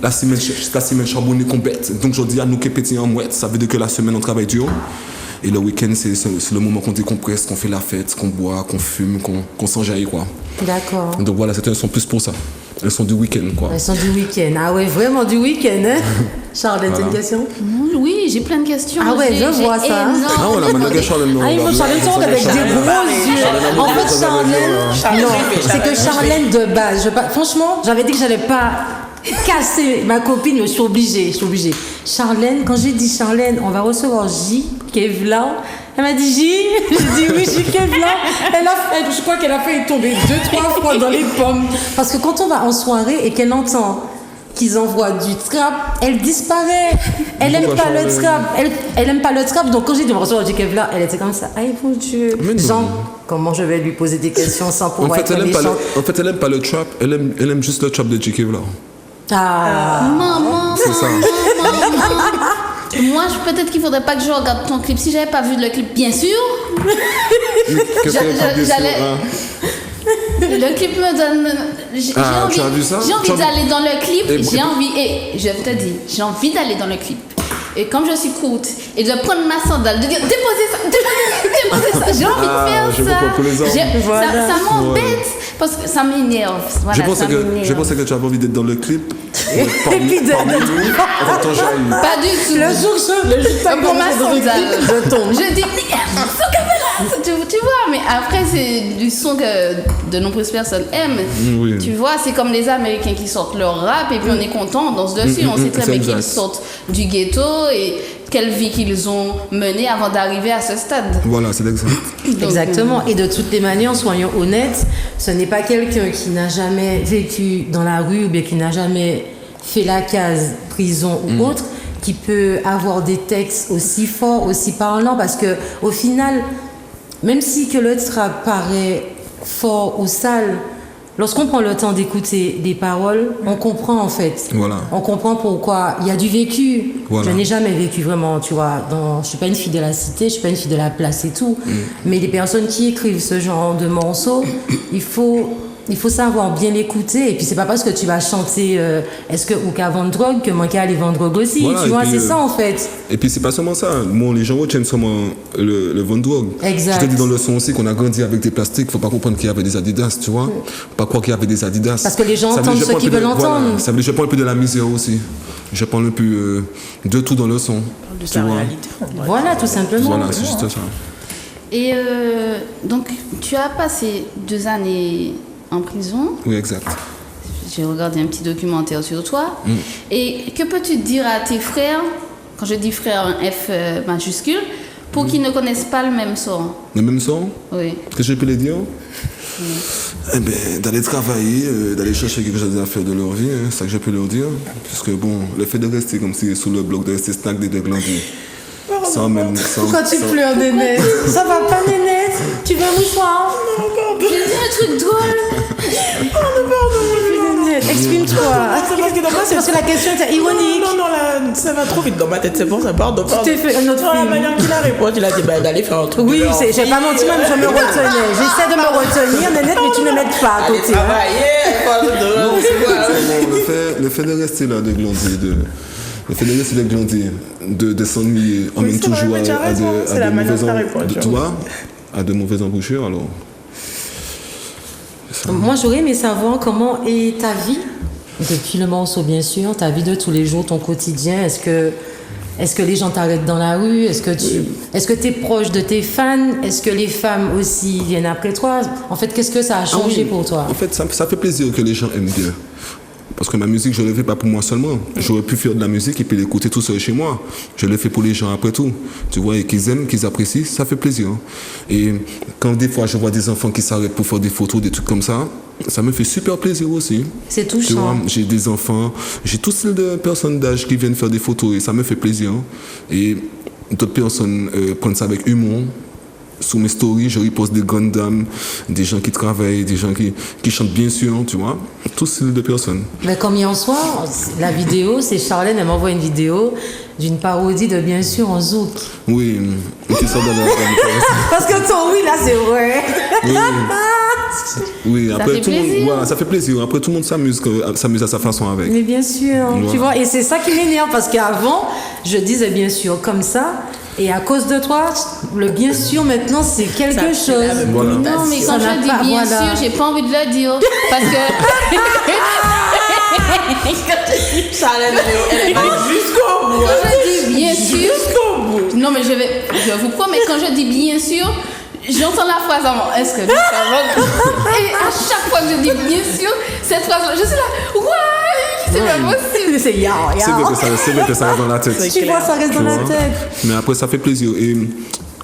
semaine charbonnée qu'on bête. Donc je dis à nous qui pétillent en mouette. Ça veut dire que la semaine on travaille dur. Et le week-end c'est le moment qu'on décompresse, qu'on fait la fête, qu'on boit, qu'on fume, qu'on s'enjaille quoi. D'accord. Donc voilà, c'était un son plus pour ça. Un son du week-end quoi. Un son du week-end. Ah ouais, vraiment du week-end, hein? Charlotte, t'as une question? Oui, j'ai plein de questions. Ah ouais, je vois ça. Ah voilà, maintenant que Charlène nous Ah, il faut Charlène sont avec des gros yeux. En fait, Charlène, non, c'est que Charlène de base, franchement, j'avais dit que j'allais pas casser ma copine, mais je suis obligée. Charlène, quand j'ai dit Charlène, on va recevoir J, Kevla. Elle m'a dit J, j'ai dit oui, J, Kevla. Je crois qu'elle a fait tomber 2-3 fois dans les pommes. Parce que quand on va en soirée et qu'elle entend qu'ils envoient du trap, elle disparaît. Elle aime pas le trap. Elle aime pas le trap. Donc quand j'ai dit on va recevoir J, Kevla, elle était comme ça. Aïe, mon Dieu. Genre, comment je vais lui poser des questions sans pouvoir être méchante? En fait, elle aime pas le trap, elle aime juste le trap de J. Kevla. Ah. Maman, C'est ça. moi, peut-être qu'il faudrait pas que je regarde ton clip. Si j'avais pas vu le clip, bien sûr. J'allais. Le clip me donne. Tu as vu ça? J'ai envie d'aller dans le clip. Je te dis, j'ai envie d'aller dans le clip. Et comme je suis courte, et de prendre ma sandale, de dire déposez ça, j'ai envie de faire ça. Pour les hommes. Ça m'embête parce que ça m'énerve. Voilà, je pensais que tu avais envie d'être dans le clip. Parmi nous, avant ton jaillit. Pas du tout. Le jour pour ma sandale, je tombe. je dis tu vois, mais après c'est du son que de nombreuses personnes aiment. Oui. Tu vois, c'est comme les Américains qui sortent leur rap et puis on est content, on danse dessus, on sait très bien qu'ils sortent du ghetto et quelle vie qu'ils ont menée avant d'arriver à ce stade. Voilà, c'est exact. Exactement. Et de toutes les manières, soyons honnêtes, ce n'est pas quelqu'un qui n'a jamais vécu dans la rue ou bien qui n'a jamais fait la case prison ou autre qui peut avoir des textes aussi forts, aussi parlants, parce que au final, même si que le trap paraît fort ou sale, lorsqu'on prend le temps d'écouter des paroles, on comprend en fait. Voilà. On comprend pourquoi il y a du vécu. Voilà. Je n'ai jamais vécu vraiment, tu vois. Je suis pas une fille de la cité, je suis pas une fille de la place et tout. Mais les personnes qui écrivent ce genre de morceaux, il faut savoir bien l'écouter. Et puis c'est pas parce que tu vas chanter est-ce que ou qu'à vendre drogue que moi qu'à aller vendre drogue aussi. Voilà, tu vois, puis, c'est ça en fait. Et puis c'est pas seulement ça. Bon, les gens retiennent seulement le vendre drogue. Exact. Je te dis dans le son aussi qu'on a grandi avec des plastiques. Faut pas comprendre qu'il y avait des Adidas, tu vois. Pas croire qu'il y avait des Adidas. Parce que les gens entendent ce qu'ils veulent entendre. Voilà. Ça veut dire je parle un peu de la misère aussi. Je parle un peu de tout dans le son. De sa réalité. Voilà, tout simplement. Voilà, c'est juste ça. Et donc, tu as passé 2 années en prison. Oui, exact. J'ai regardé un petit documentaire sur toi. Et que peux-tu dire à tes frères, quand je dis frères, un F majuscule, pour qu'ils ne connaissent pas le même son? Le même son? Oui. Que je peux les dire? Eh ben, d'aller travailler, d'aller chercher quelque chose à faire de leur vie, hein, c'est ça que je peux leur dire. Puisque bon, le fait de rester comme si sous le bloc, de rester snack des déglandés, sans Pourquoi tu pleures, Nénette? Ça va pas, Nénette? Tu veux un mouchoir? Tu truc drôle. Exprime-toi. C'est parce que la question était ironique. Non, là, ça va trop vite dans ma tête, c'est bon, ça pardon. Tu t'es fait un autre Non, la film. manière qu'il a répondu, il a dit d'aller faire un truc. Oui, de leur j'ai pas menti, même je me retenais. J'essaie de me retenir, Nénette, mais tu ne m'aides pas à côté. Non, c'est bon, le fait de rester là, de glandir, le fait de rester de glandir, de s'ennuyer, emmène c'est vrai, toujours mais tu as raison, c'est la manière dont t'as répondu. tu vois, à de mauvaises embouchures, alors. Moi, j'aurais aimé savoir comment est ta vie, depuis le morceau, bien sûr, ta vie de tous les jours, ton quotidien. Est-ce que les gens t'arrêtent dans la rue? Est-ce que tu es proche de tes fans? Est-ce que les femmes aussi viennent après toi? En fait, qu'est-ce que ça a changé pour toi? En fait, ça fait plaisir que les gens aiment bien. Parce que ma musique, je ne le fais pas pour moi seulement. J'aurais pu faire de la musique et puis l'écouter tout seul chez moi. Je le fais pour les gens après tout. Tu vois, et qu'ils aiment, qu'ils apprécient, ça fait plaisir. Et quand des fois je vois des enfants qui s'arrêtent pour faire des photos, des trucs comme ça me fait super plaisir aussi. C'est Tu vois, touchant. j'ai des enfants, j'ai tout style de personnes d'âge qui viennent faire des photos et ça me fait plaisir. Et d'autres personnes prennent ça avec humour. Sous mes stories, je repose des grandes dames, des gens qui travaillent, des gens qui chantent bien sûr, tu vois, tout style de personnes. Mais comme hier soir, la vidéo, c'est Charlène, elle m'envoie une vidéo d'une parodie de Bien sûr en zouk. Oui, qui sort dans la Parce que ton oui, là, c'est vrai. Oui, Ça après fait tout le monde, plaisir. voilà, ça fait plaisir. Après tout le monde s'amuse à sa façon avec. Mais bien sûr, Voilà. tu vois, et c'est ça qui m'énerve parce qu'avant, je disais bien sûr comme ça, et à cause de toi, le bien sûr maintenant c'est quelque Ça, chose. Voilà. Non, mais Ça quand n'a je dis pas- bien voilà. sûr, j'ai pas envie de le dire. Parce que. Charlène, elle est jusqu'au bout. Quand je dis bien sûr. Jusqu'au bout. Non, mais je vous promets, quand je dis bien sûr, j'entends la phrase avant. Est-ce que nous savons? Et à chaque fois que je dis bien sûr, cette phrase-là, je suis là. Ouais, c'est pas possible. C'est ya, C'est vrai que ça reste dans la tête. Tu vois, ça reste dans la vois. tête. Mais après, ça fait plaisir. Et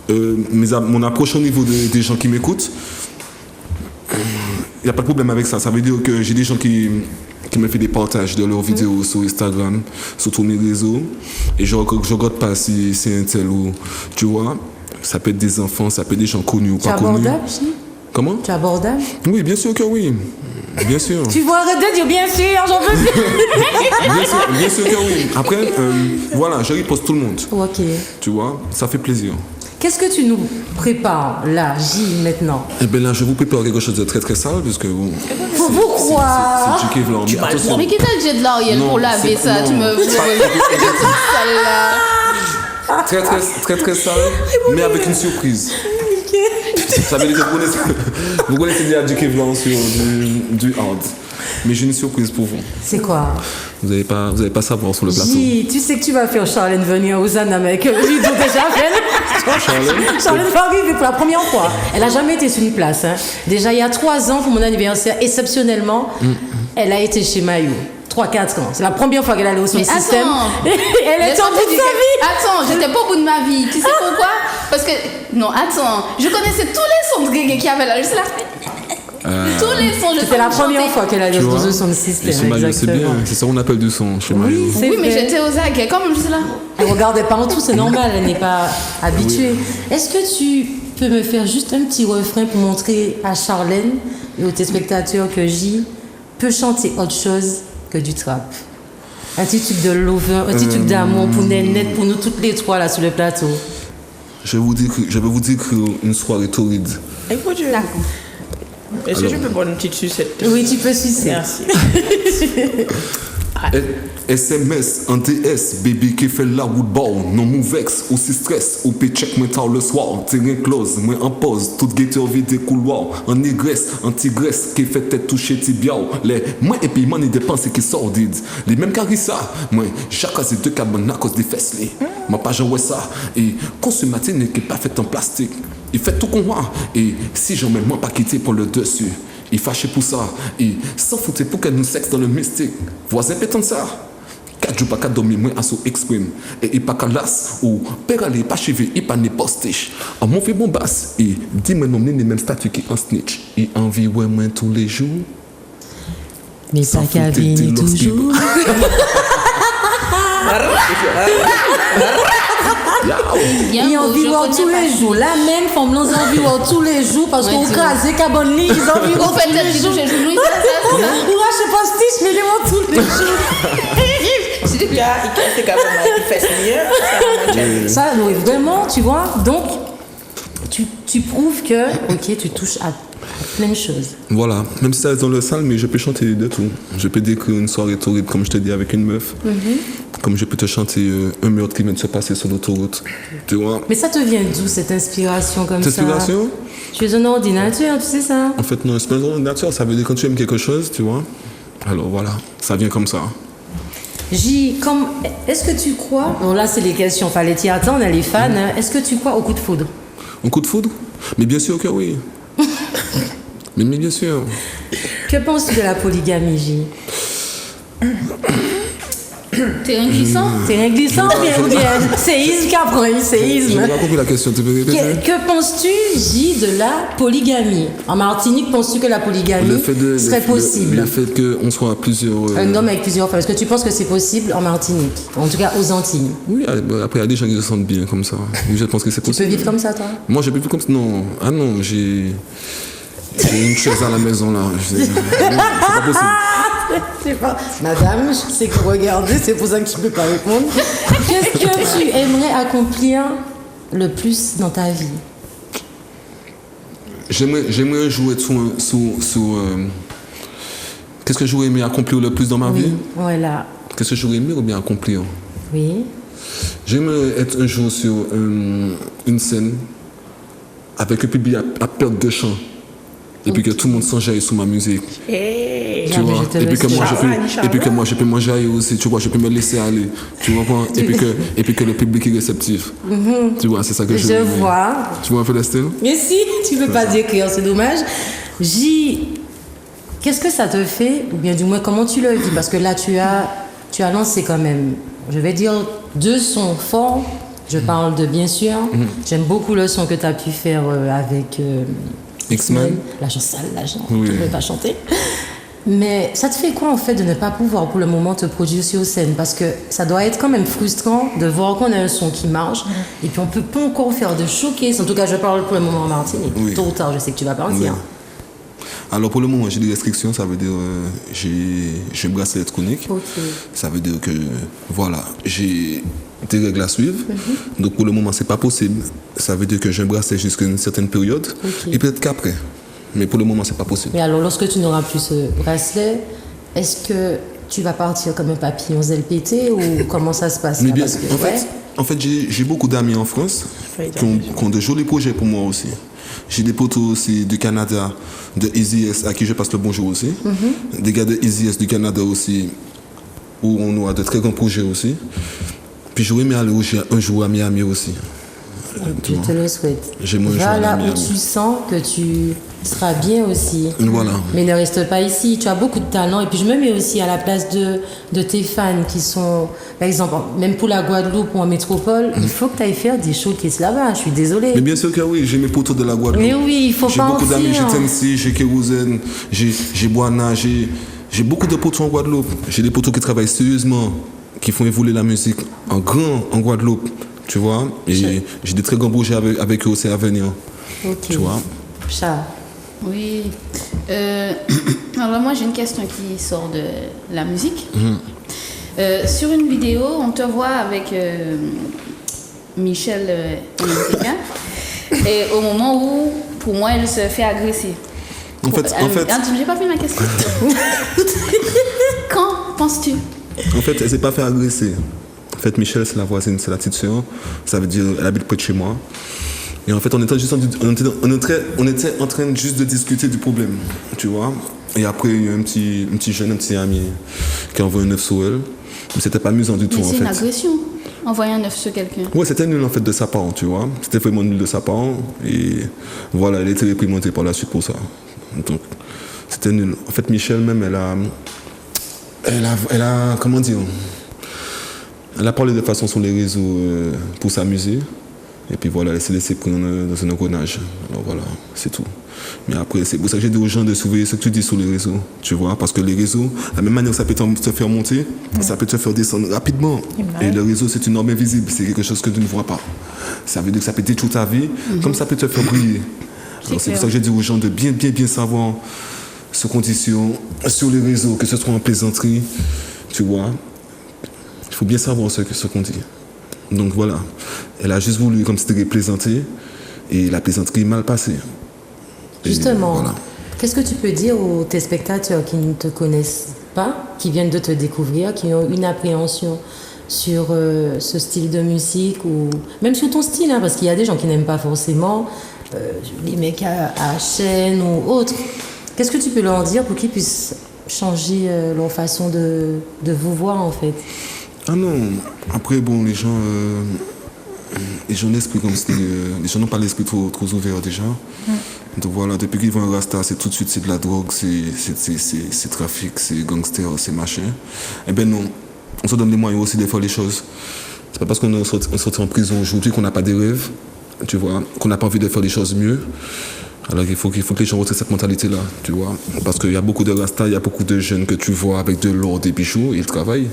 mon approche au niveau des gens qui m'écoutent, il n'y a pas de problème avec ça. Ça veut dire que j'ai des gens qui me font des partages de leurs vidéos sur Instagram, sur tous mes réseaux. Et je ne regarde pas si c'est un tel ou. Tu vois, ça peut être des enfants, ça peut être des gens connus ou Tu es pas connus. abordable, si? Comment? Tu es abordable? Oui, bien sûr que oui. Bien sûr. Tu vois, arrête de dire bien sûr, j'en veux plus. Bien sûr que oui. Après, voilà, je repose tout le monde. Ok. Tu vois, ça fait plaisir. Qu'est-ce que tu nous prépares là, Gilles, maintenant? Eh bien là, je vous prépare quelque chose de très très sale, parce que bon. Faut vous croire. C'est du Kevlar. Mais attention. Mais qui t'a le jet de l'Ariel Non, pour laver c'est- ça? non. Tu me. Celle-là. Très très très très sale, mais avec une surprise. Ça veut dire que vous connaissez déjà du Kevlar sur du hard. Mais j'ai une surprise pour vous. C'est quoi? Vous n'allez pas savoir sur le plateau. Gilles, tu sais que tu vas faire Charlène venir aux Anna avec Ludo déjà fait. Charlène va arriver pour la première fois. Elle n'a jamais été sur une place. Hein. Déjà, il y a 3 ans, pour mon anniversaire, exceptionnellement, elle a été chez Maillot. 3-4 ans. C'est la première fois qu'elle allait au son Mais système. attends. Elle est en bout de sa vie. Attends, j'étais pas au bout de ma vie. Tu sais pourquoi? Parce que. Non, attends. Je connaissais tous les sons de reggae qu'il y avait là. Je suis là. Tous les sons, je C'était la chantais. première fois qu'elle allait Tu dans vois, un son et système. chez Maillot, c'est bien. Exactement. C'est ça qu'on appelle du son chez Maillot. Oui, c'est Oui, mais vrai. j'étais aux aguets. Quand même, je suis là. Elle regardait pas en tout, c'est normal, elle n'est pas habituée. Est-ce que tu peux me faire juste un petit refrain pour montrer à Charlène et aux téléspectateurs que J peut chanter autre chose que du trap? Un petit truc de lover, un petit truc d'amour pour Nénette, pour nous toutes les trois là sur le plateau. Je vais vous dire qu'une soirée torride. Écoute, est-ce que je peux prendre une petite sucette? Oui, tu peux sucer. Merci. SMS, en TS, bébé qui fait la woodball, non mouvex, aussi stress, ou peut check moi tard le soir, terrain close, moi en pause, toute guetteur vide couloir, en négresse, en tigresse, qui fait tête toucher tibiao, les moi et puis man et dépenses qui sordide, les mêmes carissa, moi, j'accase 2 cabanes à cause des fesses, les, ma page ouais ça, et consommateur n'est pas fait en plastique, il fait tout qu'on voit, et si j'en mets moi pas quitté pour le dessus, il fâché pour ça, et s'en foutait pour qu'elle nous sexe dans le mystique, voisin pétant ça. 4 jours pas qu'à dormir, moi à son exprime. Et il pas qu'à las, ou père aller pas chivé, il pas n'est postiche. En mon fait bon basse, et dis-moi non, les mêmes statuts qui en snitch. Et envie ouais moi tous les jours. Mais Sans pas qu'à foutre tes venir lorsqu'il- toujours. Il y a Il un mot, je environ connais tous pas. les jours. La même femme, nous environ tous les jours parce Ouais, qu'on tu crase les cabonnes, ils environ Vous faites tous des les petits jours. touches et je vous ça. Moi, je sais pas stiche, mais ils vont tous les jours. Il casse ses cabines, il fait mieux. Ça, oui, vraiment, tu vois. Donc, tu prouves que, ok, tu touches à plein de choses. Voilà, même si ça reste dans le sale, mais je peux chanter de tout. Je peux décrire une soirée torride, comme je te dis, avec une meuf. Comme je peux te chanter un meurtre qui vient de se passer sur l'autoroute. Tu vois? Mais ça te vient d'où, cette inspiration comme Cette ça? inspiration? Tu es un ordinateur, tu sais ça? En fait, non, c'est pas une nature, ça veut dire quand tu aimes quelque chose, tu vois. Alors voilà, ça vient comme ça. Est-ce que tu crois, bon là c'est les questions, fallait t'y attendre, on a les fans, hein. Est-ce que tu crois au coup de foudre? Un coup de foudre? Mais bien sûr que oui. mais bien sûr. Que penses-tu de la polygamie, J? T'es un glissant? C'est un glissant ou bien séisme qu'apprend, Je séisme. n'ai pas compris la question, tu peux répéter? Que penses-tu, J, de la polygamie? En Martinique, penses-tu que la polygamie serait possible? Le fait qu'on soit plusieurs... Un homme avec plusieurs femmes, est-ce que tu penses que c'est possible en Martinique? En tout cas aux Antilles. Oui, après il y a des gens qui se sentent bien comme ça. Oui, je pense que c'est Tu peux possible. vivre comme ça, toi? Moi, j'ai vécu comme ça. Non, ah non, j'ai une chaise à la maison là. Non, c'est pas possible. Je sais pas. Madame, je sais que vous regardez, c'est pour ça que tu peux pas répondre. Qu'est-ce que tu aimerais accomplir le plus dans ta vie? J'aimerais un jour être qu'est-ce que j'aurais aimé accomplir le plus dans ma vie? Voilà. Qu'est-ce que j'aurais aimé ou bien accomplir? Oui. J'aimerais être un jour sur une scène avec un public à perte de chant. Et puis que tout le monde s'enjaille sous ma musique. Tu vois? Et puis que moi je peux m'enjailler aussi, tu vois, je peux me laisser aller. Tu vois quoi? Et puis que le public est réceptif. Tu vois, c'est ça que Je vois. Tu vois un peu le style? Mais si, tu peux pas décrire, c'est dommage. J, qu'est-ce que ça te fait? Ou bien du moins, comment tu le vis? Parce que là, tu as lancé quand même, je vais dire, 2 sons forts. Je parle de bien sûr. J'aime beaucoup le son que tu as pu faire avec... X-Men. L'agent sale, l'agent, Oui. tu ne veux pas chanter. Mais ça te fait quoi en fait de ne pas pouvoir pour le moment te produire sur scène? Parce que ça doit être quand même frustrant de voir qu'on a un son qui marche et puis on peut pas encore faire de showcase. En tout cas, je parle pour le moment en Martinique. Oui. Tôt ou tard, je sais que tu vas partir. Oui. Alors pour le moment, j'ai des restrictions, ça veut dire j'ai un bracelet électronique. Ok. Ça veut dire que voilà, j'ai des règles à suivre. Donc pour le moment, c'est pas possible. Ça veut dire que j'ai un bracelet jusqu'à une certaine période Ok. et peut-être qu'après. Mais pour le moment, c'est pas possible. Mais alors, lorsque tu n'auras plus ce bracelet, est-ce que tu vas partir comme un papillon ZLPT ou comment ça se passe? Mais là? bien, Parce que, en fait, j'ai beaucoup d'amis en France qui ont de jolis projets pour moi aussi. J'ai des potos aussi du Canada, de Easy S, à qui je passe le bonjour aussi. Des gars de Easy S du Canada aussi, où on a de très grands projets aussi. Puis j'aurais aimé aller un jour à Miami aussi. je te le souhaite. J'aimerais Va jouer là à où Miami. tu sens que tu seras bien aussi. Voilà. Mais ne reste pas ici. Tu as beaucoup de talent. Et puis je me mets aussi à la place de tes fans qui sont, par exemple, même pour la Guadeloupe ou en métropole, il faut que tu ailles faire des showcases là-bas. Je suis désolée. Mais bien sûr que oui, j'ai mes potos de la Guadeloupe. Mais oui, il faut J'ai pas beaucoup d'amis, mentir. j'ai Tennessee, j'ai Kérouzen, j'ai Boana, j'ai beaucoup de potos en Guadeloupe. J'ai des potos qui travaillent sérieusement, qui font évoluer la musique en grand en Guadeloupe, tu vois. Et j'ai des très grands projets avec eux aussi à venir, Ok. tu vois. Chat. Oui. Alors moi j'ai une question qui sort de la musique. Sur une vidéo, on te voit avec Michel Nketia. Et au moment où, pour moi, elle se fait agresser. En fait, J'ai pas fait ma question. Quand penses-tu? en fait, elle s'est pas fait agresser. En fait, Michel, c'est la voisine, c'est la petite sœur. Ça veut dire, elle habite près de chez moi. Et en fait, on était en train juste de discuter du problème, tu vois. Et après, il y a un petit jeune, un petit ami qui a envoyé un œuf sur elle. Mais c'était pas amusant du tout, Mais en c'est fait. une agression. Envoyer un œuf sur quelqu'un. Ouais, c'était nul en fait de sa part, tu vois. C'était vraiment nul de sa part. Et voilà, elle a été réprimandée par la suite pour ça. Donc, c'était nul. En fait, Michel même, elle a comment dire, elle a parlé de façon sur les réseaux pour s'amuser. Et puis voilà, elle s'est laissée prendre dans un engrenage. Alors voilà, c'est tout. Mais après, c'est pour ça que j'ai dit aux gens de surveiller ce que tu dis sur les réseaux, tu vois, parce que les réseaux, la même manière que ça peut te faire monter, ça peut te faire descendre rapidement. Et le réseau, c'est une norme invisible, c'est quelque chose que tu ne vois pas. Ça veut dire que ça peut détruire ta vie, comme ça peut te faire briller. Alors, c'est pour ça que j'ai dit aux gens de bien savoir ce qu'on dit sur les réseaux, que ce soit en plaisanterie, tu vois. Il faut bien savoir ce qu'on dit. Donc voilà, elle a juste voulu, comme c'était plaisanter, et la plaisanterie est mal passée. Justement, voilà. qu'est-ce que tu peux dire aux téléspectateurs qui ne te connaissent pas, qui viennent de te découvrir, qui ont une appréhension sur ce style de musique, ou même sur ton style, hein, parce qu'il y a des gens qui n'aiment pas forcément les mecs à chaîne ou autres. Qu'est-ce que tu peux leur dire pour qu'ils puissent changer leur façon de vous voir, en fait? Ah non, après, bon, les gens l'esprit comme c'était. Les gens n'ont pas l'esprit trop ouvert déjà. Donc voilà, depuis qu'ils vont un Rasta, c'est tout de suite c'est de la drogue, c'est trafic, c'est gangster, c'est machin. Eh ben non, on se donne les moyens aussi de faire les choses. C'est pas parce qu'on est sorti en prison aujourd'hui qu'on n'a pas des rêves, tu vois, qu'on n'a pas envie de faire les choses mieux. Alors il faut que les gens retrouvent cette mentalité-là, tu vois. Parce qu'il y a beaucoup de Rasta, il y a beaucoup de jeunes que tu vois avec de l'or, des bijoux, ils travaillent.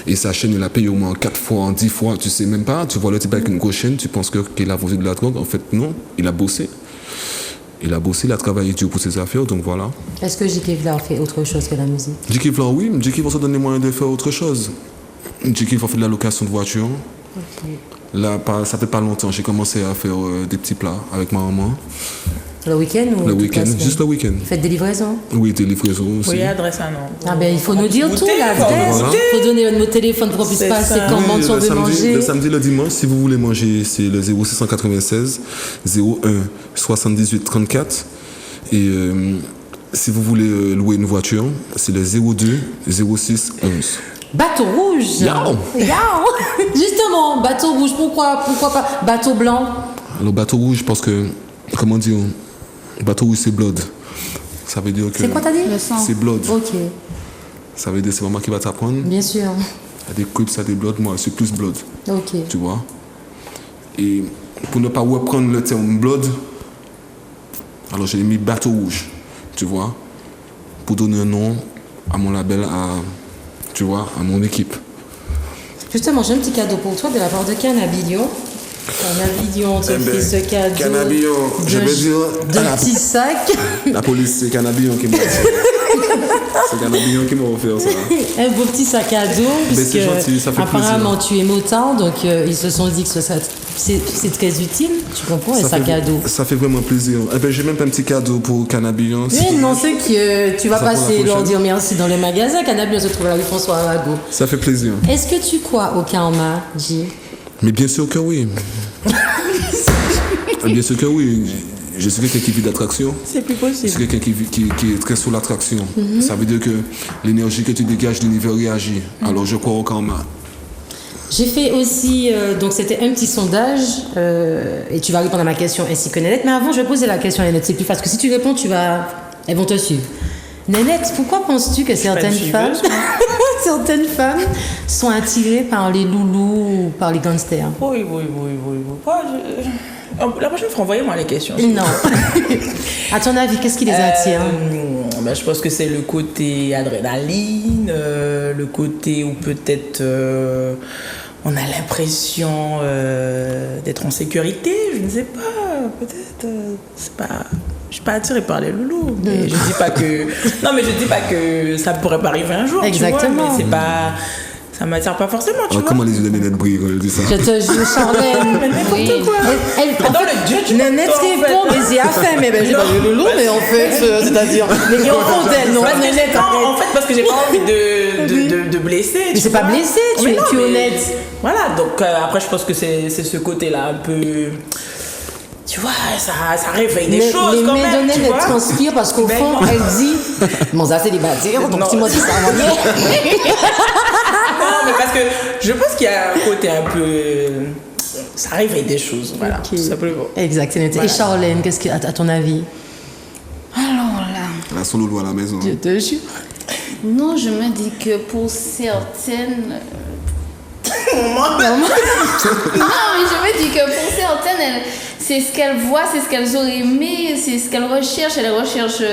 Et sa chaîne, il a payé au moins 4 fois, 10 fois, tu sais même pas. Tu vois le type avec une grosse chaîne, tu penses qu'il a vendu de la drogue. En fait, non, il a bossé. Il a travaillé dur pour ses affaires, donc voilà. Est-ce que J.K. Vla fait autre chose que la musique? J.K. Vla, oui, J.K. Vla se donne les moyens de faire autre chose. J.K. Vla fait de la location de voiture. Okay. Là, ça fait pas longtemps, j'ai commencé à faire des petits plats avec ma maman. Le week-end ou le week-end, juste le week-end. Faites des livraisons? Oui, des livraisons aussi. Oui, adresse un nom. Ah ben il faut nous dire tout, l'adresse. Il faut donner notre téléphone pour qu'on puisse passer commande si on veut manger. Le samedi, le dimanche, si vous voulez manger, c'est le 0696 01 78 34. Et si vous voulez louer une voiture, c'est le 02 06 11. Bateau rouge. Yao. Justement, bateau rouge, pourquoi pas bateau blanc? Alors bateau rouge parce que, comment dire, bateau rouge c'est blood. Ça veut dire que... C'est quoi t'as dit? Le sang. C'est blood. Ok. Ça veut dire c'est maman qui va t'apprendre. Bien sûr. Il y a des Crips, il y a des blood, moi je suis plus blood. Ok. Tu vois. Et pour ne pas reprendre le terme blood, alors j'ai mis bateau rouge, tu vois, pour donner un nom à mon label, tu vois, à mon équipe. Justement, j'ai un petit cadeau pour toi de la part de Cannabillon. Cannabillon te fait ce cadeau. Cannabillon, je vais dire. De petits sacs. La police, c'est Cannabillon qui m'a offert. C'est Cannabillon qui m'a offert ça. Un beau petit sac à dos, puisque c'est gentil, ça fait apparemment plaisir. tu es motard, donc ils se sont dit que c'est très utile, tu comprends, un sac à dos. Ça fait vraiment plaisir. Eh ben, j'ai même un petit cadeau pour Cannabillon. Oui, non, c'est que tu vas Ça pour la passer leur prochaine. dire merci dans le magasin. Cannabillon se trouve à la rue François Arago. Ça fait plaisir. Est-ce que tu crois au karma, J? Mais bien sûr que oui. Bien sûr que oui. Je suis quelqu'un qui vit d'attraction. C'est plus Je possible. suis quelqu'un qui est très sur l'attraction. Ça veut dire que l'énergie que tu dégages, l'univers réagit. Alors je crois au karma. J'ai fait aussi, donc c'était un petit sondage, et tu vas répondre à ma question ainsi que Nénette. Mais avant, je vais poser la question à Nénette, c'est plus facile. Parce que si tu réponds, elles vont te suivre. Nénette, pourquoi penses-tu que certaines femmes sont attirées par les loulous ou par les gangsters? Oui. La prochaine fois, envoyez-moi les questions. Non. À ton avis, qu'est-ce qui les attire? Ben, je pense que c'est le côté adrénaline, le côté où peut-être on a l'impression d'être en sécurité, je ne sais pas, peut-être, c'est pas... Je suis pas attirée par les loulous, mais je dis pas que... Non, mais je dis pas que ça pourrait pas arriver un jour, Exactement. tu vois, mais c'est pas... Ça m'attire pas forcément, tu Alors vois. comment les yeux de Nénette brillent quand elle dit ça? Je te jure, Charlène. Oui. Dans le Dieu, tu Nénette répond, mais c'est à faire, mais ben, j'ai pas vu le loulou, mais en fait, c'est-à-dire, les gars au fond d'elle, non, Parce que Nénette, non, arrête. en fait, parce que j'ai pas envie de blesser. Mais tu c'est pas vois. blessé, tu Mais es non, mais- honnête. Voilà, donc après, je pense que c'est ce côté-là un peu. Tu vois, ça réveille des choses Les quand mains même. de tu Nénette vois. transpirent parce qu'au Ben fond, non. elle dit, mon ça c'est célibataire, donc Non. si moi c'est ça, on y est. Non, mais parce que je pense qu'il y a un côté un peu. Ça réveille des choses, voilà, Ok. tout simplement. Exact, c'est net. Et Charlène, qu'est-ce que, à ton avis? Alors là, Elle a son loulou à la maison. Je te jure. non, je me dis que pour certaines... Non, mais je me dis que pour certaines, c'est ce qu'elles voient, c'est ce qu'elles auraient aimé, c'est ce qu'elles recherchent. Elles recherchent.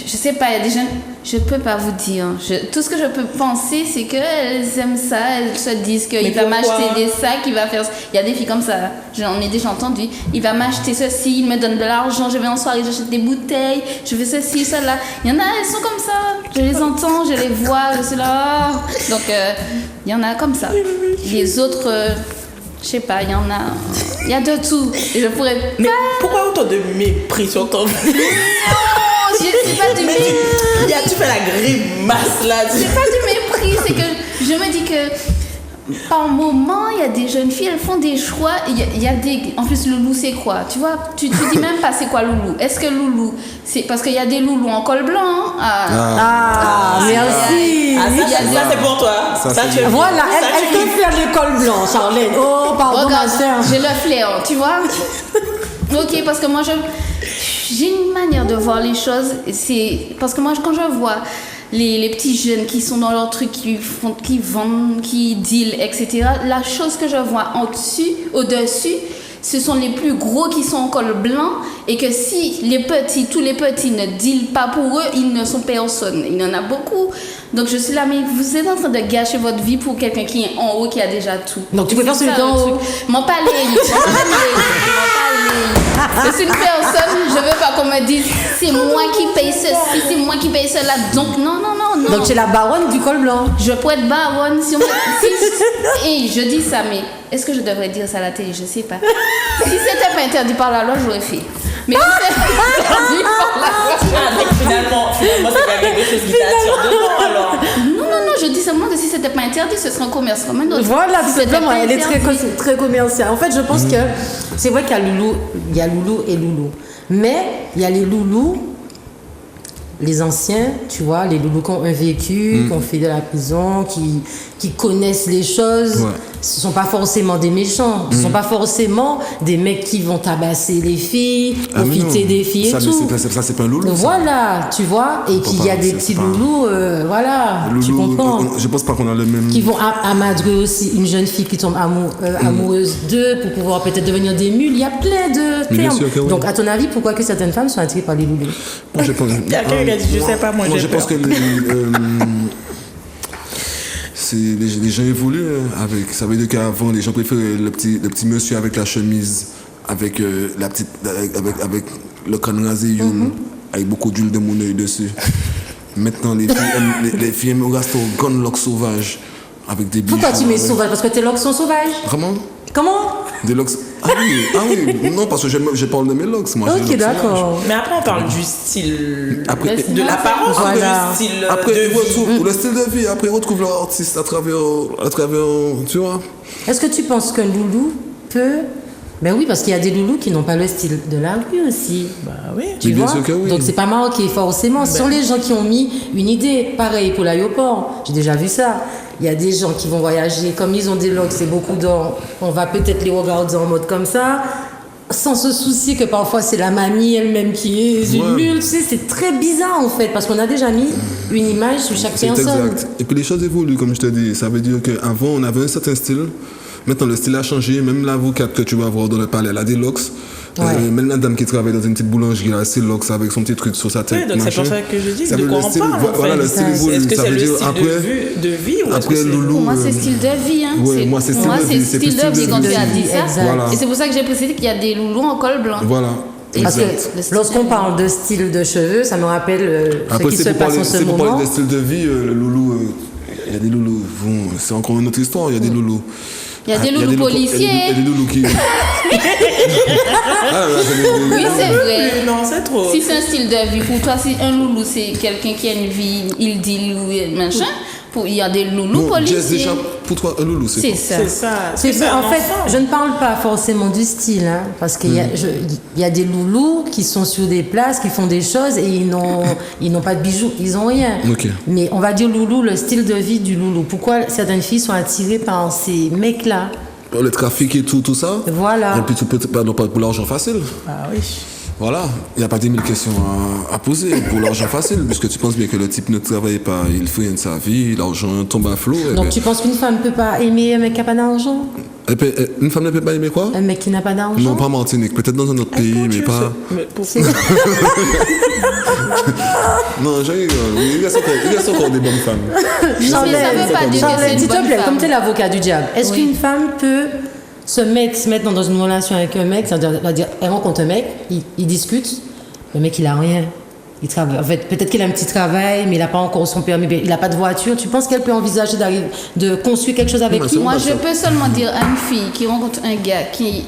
Je sais pas, il y a des jeunes. Je peux pas vous dire. Tout ce que je peux penser, c'est qu'elles aiment ça. Elles se disent qu'il va m'acheter des sacs, il va faire. Il y a des filles comme ça. J'en ai déjà entendu. Il va m'acheter ceci, il me donne de l'argent, je vais en soirée, j'achète des bouteilles, je fais ceci, cela. Il y en a, elles sont comme ça. Je les entends, je les vois, je suis là. Donc, il y en a comme ça. Les autres. Je sais pas, il y en a. Il y a de tout. Et je pourrais. Mais pourquoi autant de mépris sur ton visage? Je ne pas du mépris. Tu fais la grimace là. C'est pas du mépris, c'est que je me dis que par moment, il y a des jeunes filles, elles font des choix. Il y a des. En plus, loulou, c'est quoi? Tu vois, tu dis même pas c'est quoi loulou. Est-ce que loulou, c'est parce qu'il y a des loulous en col blanc? Merci. Ça c'est pour toi. Ça, tu Voilà, elle peut faire le col blanc, Charlène. Oh, pardon, regarde, ma sœur. j'ai le flair, tu vois. Ok, parce que moi, j'ai une manière de voir les choses. C'est parce que moi, quand je vois les petits jeunes qui sont dans leur truc, qui vendent, qui deal, etc., la chose que je vois au-dessus, ce sont les plus gros qui sont en col blanc, et que si tous les petits ne dealent pas pour eux, ils ne sont personne. Il y en a beaucoup. Donc je suis là, mais vous êtes en train de gâcher votre vie pour quelqu'un qui est en haut, qui a déjà tout. Donc tu peux faire celui d'en haut. M'en parler. Je suis une personne, je veux pas qu'on me dise c'est moi qui paye ceci, c'est moi qui paye cela. Donc non. Donc tu es la baronne du col blanc. Je pourrais être baronne et je dis ça, mais est-ce que je devrais dire ça à la télé? Je sais pas. Si c'était pas interdit par la loi, je l'aurais fait. Mais si c'est interdit par la loi. Finalement, c'est pas quelque chose qui t'attire dedans alors. Non, je dis seulement que si c'était pas interdit, ce serait un commerce comme un autre. Voilà, Si tout c'était simplement, pas elle est interdit. très commerciale. En fait, je pense que c'est vrai qu'il y a loulou et loulou. Mais il y a les loulous, les anciens, tu vois, les loulous qui ont un vécu, qui ont fait de la prison, qui connaissent les choses. Ouais. Ce ne sont pas forcément des méchants. Ce ne sont pas forcément des mecs qui vont tabasser les filles, profiter des filles et tout. Ça, c'est pas un loulou. ça. Voilà, tu vois. Et puis il y a des petits loulous, voilà, tu Loulou, comprends. je pense pas qu'on a le même. Qui vont amadouer aussi une jeune fille qui tombe amoureuse d'eux pour pouvoir peut-être devenir des mules. Il y a plein de Mais bien termes. sûr que oui. Donc, à ton avis, pourquoi que certaines femmes sont attirées par les loulous? Moi, je pense. Il y a quelqu'un qui a dit, je sais pas, moi, Moi, j'ai je pense que peur. les gens évoluent avec. Ça veut dire qu'avant, les gens préféraient le petit monsieur avec la chemise, avec avec le crâne rasé, avec beaucoup d'huile de mon œil dessus. Maintenant, les filles aiment rester au gun lock sauvage, avec des bijoux. Pourquoi tu mets sauvage? Parce que tes locks sont sauvages. Vraiment? Comment? Des locks. Ah oui, non, parce que je parle de mes locks, moi. j'ai Ok, des locks sauvages. d'accord. Mais après, on parle du style. Après, De l'apparence Voilà. ou du style Après, de ils vie. retrouvent le style de vie, après, ils retrouvent leur artiste à travers, tu vois. Est-ce que tu penses qu'un loulou peut... Ben oui, parce qu'il y a des loulous qui n'ont pas le style de la rue aussi. Bah oui. Tu Mais bien vois? sûr que oui. Donc c'est pas marqué forcément. Ce sont les gens qui ont mis une idée. Pareil pour l'aéroport. J'ai déjà vu ça. Il y a des gens qui vont voyager. Comme ils ont des locks, c'est beaucoup d'or. On va peut-être les regarder en mode comme ça. Sans se soucier que parfois c'est la mamie elle-même qui est une mule. Tu sais, c'est très bizarre en fait. Parce qu'on a déjà mis une image sur chaque C'est personne. exact. Et puis les choses évoluent, comme je te dis. Ça veut dire qu'avant, on avait un certain style. Maintenant, le style a changé. Même l'avocate que tu vas voir dans le palais, elle a des locks. Ouais. Même la dame qui travaille dans une petite boulangerie, elle a ses locks avec son petit truc sur sa tête. Oui, donc c'est machin. pour ça que je dis Ça de veut quoi le on style- parle. Voilà, en fait. le style évolue. Est-ce que Ça c'est veut le dire style de vie ou est-ce après que c'est... loulou. Pour moi, c'est style de vie. Hein. Ouais, moi, c'est style Moi, de c'est vie, c'est style plus de vie style quand de tu as vie. dit ça. Exact. Voilà. Et c'est pour ça que j'ai précisé qu'il y a des loulous en col blanc. Voilà. Parce Exact. que lorsqu'on parle de style de cheveux, ça me rappelle ce Après, qui se c'est pour passe en parler, ce c'est pour moment. parler de style de vie, le loulou. Il y a des loulous. Bon, c'est encore une autre histoire. Il y a des loulous. Il y a des loulous policiers. Il y a des loulous qui. Oui, c'est vrai. Non, c'est trop. Si c'est un style de vie, pour toi, si un loulou, c'est quelqu'un qui a une vie, il dit ou machin, il y a des loulous Non, Jess, policiers. déjà, pour toi, un loulou, c'est C'est quoi? ça. C'est ça. C'est C'est en un fait, enfant. je ne parle pas forcément du style, hein, parce qu'il y a des loulous qui sont sur des places, qui font des choses et ils n'ont pas de bijoux, ils n'ont rien. Ok. Mais on va dire loulou, le style de vie du loulou. Pourquoi certaines filles sont attirées par ces mecs-là? Le trafic et tout ça. Voilà. Et puis tu peux pas pour l'argent facile. Ah oui. Voilà, il n'y a pas 10 000 questions à poser pour l'argent facile, puisque tu penses bien que le type ne travaille pas, il fait de sa vie, l'argent tombe à flot. Donc tu penses qu'une femme ne peut pas aimer un mec qui n'a pas d'argent? Une femme ne peut pas aimer quoi? Un mec qui n'a pas d'argent? Non, pas Martinique, peut-être dans un autre pays, mais pas... Non, je rigole, il reste encore des bonnes femmes. Charlène, s'il te plaît, comme tu es l'avocat du diable, est-ce qu'une femme peut se mettre dans une relation avec un mec, c'est-à-dire elle rencontre un mec, ils discutent, le mec il a rien, il travaille, en fait peut-être qu'il a un petit travail mais il n'a pas encore son permis, il n'a pas de voiture, tu penses qu'elle peut envisager de construire quelque chose avec lui? Moi je peux seulement dire à une fille qui rencontre un gars qui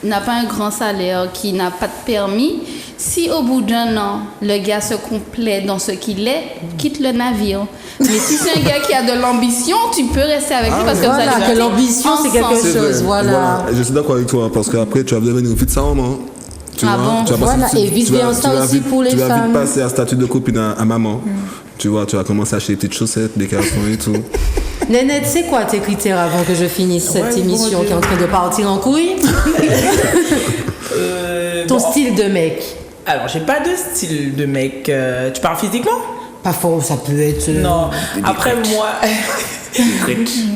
n'a pas un grand salaire, qui n'a pas de permis, si au bout d'un an le gars se complète dans ce qu'il est, quitte le navire. Mais si c'est un gars qui a de l'ambition, tu peux rester avec lui parce que vous allez que l'ambition c'est quelque chose, voilà. Je suis d'accord avec toi parce qu'après tu vas devenir une fille de sa maman. Tu vois, bon, tu vas voilà, et vice-versa aussi pour les femmes. Tu vas vite passer à statut de copine à maman. Tu vois, tu vas commencer à acheter des petites chaussettes, des caleçons et tout. Nénette, c'est quoi tes critères avant que je finisse cette émission qui est en train de partir en couille? Ton style de mec? Alors, j'ai pas de style de mec. Tu parles physiquement? Pas fort, ça peut être... Non, après moi...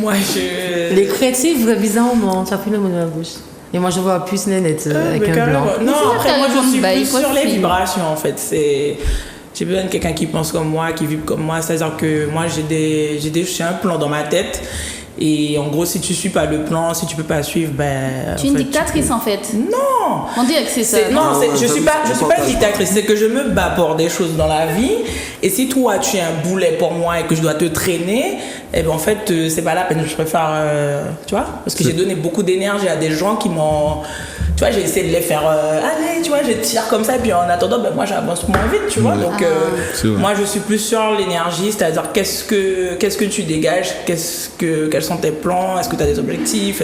moi, je... Les crêtes, c'est vrai, bizarrement. Tu as pris le mot de ma bouche. Et moi, je vois plus Nénette avec un blanc. Non, après, moi, je suis plus sur les vibrations, en fait. J'ai besoin de quelqu'un qui pense comme moi, qui vibre comme moi. C'est-à-dire que moi, j'ai un plan dans ma tête. Et en gros, si tu suis pas le plan, si tu peux pas suivre, ben... Tu es une dictatrice, en fait. Non! On dirait que c'est ça. Non, je suis pas une dictatrice. C'est que je me bats pour des choses dans la vie. Et si toi, tu es un boulet pour moi et que je dois te traîner, eh ben en fait, c'est pas la peine. Je préfère... tu vois? Parce que j'ai donné beaucoup d'énergie à des gens qui m'ont... Tu vois, j'ai essayé de les faire... allez, tu vois, je tire comme ça. Puis en attendant, ben moi, j'avance moins vite, tu vois. Donc, moi, je suis plus sur l'énergie. C'est-à-dire, qu'est-ce que tu dégages? Quels sont tes plans? Est-ce que tu as des objectifs?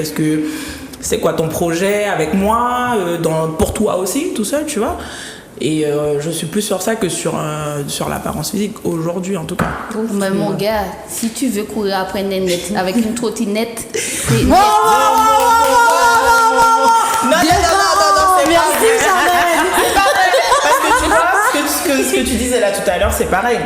C'est quoi ton projet avec moi, pour toi aussi, tout seul, tu vois? Et je suis plus sur ça que sur l'apparence physique, aujourd'hui en tout cas. Mais mon gars, si tu veux courir après Nénette avec une trottinette, c'est... Non, merci Charlène. Parce que tu vois, ce que tu disais là tout à l'heure, c'est pareil.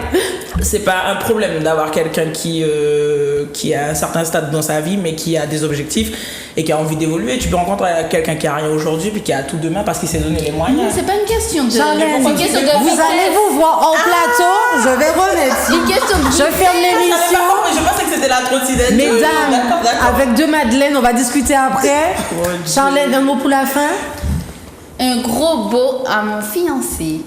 C'est pas un problème d'avoir quelqu'un qui a un certain stade dans sa vie, mais qui a des objectifs et qui a envie d'évoluer. Tu peux rencontrer quelqu'un qui a rien aujourd'hui puis qui a tout demain parce qu'il s'est donné les moyens. C'est pas une question de... Charlène, vous allez vous voir en plateau, je vais remettre. Une question de... Je ferme l'émission. Je pensais que c'était la trottinette. Mesdames, avec deux Madeleine, on va discuter après. Charlène, un mot pour la fin? Un gros beau à mon fiancé.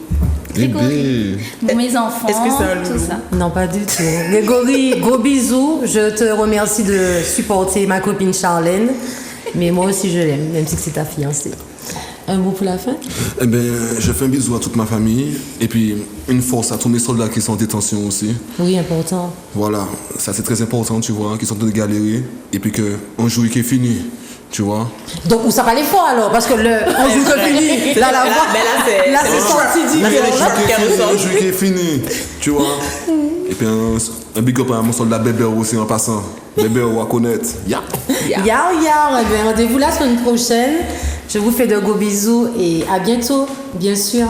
Grégory, mes enfants, est-ce que c'est un loulou? Tout ça. Non, pas du tout. Grégory, gros bisous. Je te remercie de supporter ma copine Charlène. Mais moi aussi, je l'aime, même si c'est ta fiancée. Un mot pour la fin? Eh bien, je fais un bisou à toute ma famille. Et puis, une force à tous mes soldats qui sont en détention aussi. Oui, important. Voilà, ça c'est très important, tu vois, qui sont en train de galérer. Et puis qu'un jour qui est fini. Tu vois? Donc, où ça va aller fort alors? Parce que on joue que fini. Là, c'est sorti différent. Le jeu qui est fini. Tu vois? Et puis, un big up à mon soldat Bébé aussi en passant. Bébé, on va connaître. Ya! Rendez-vous la semaine prochaine. Je vous fais de gros bisous et à bientôt, bien sûr.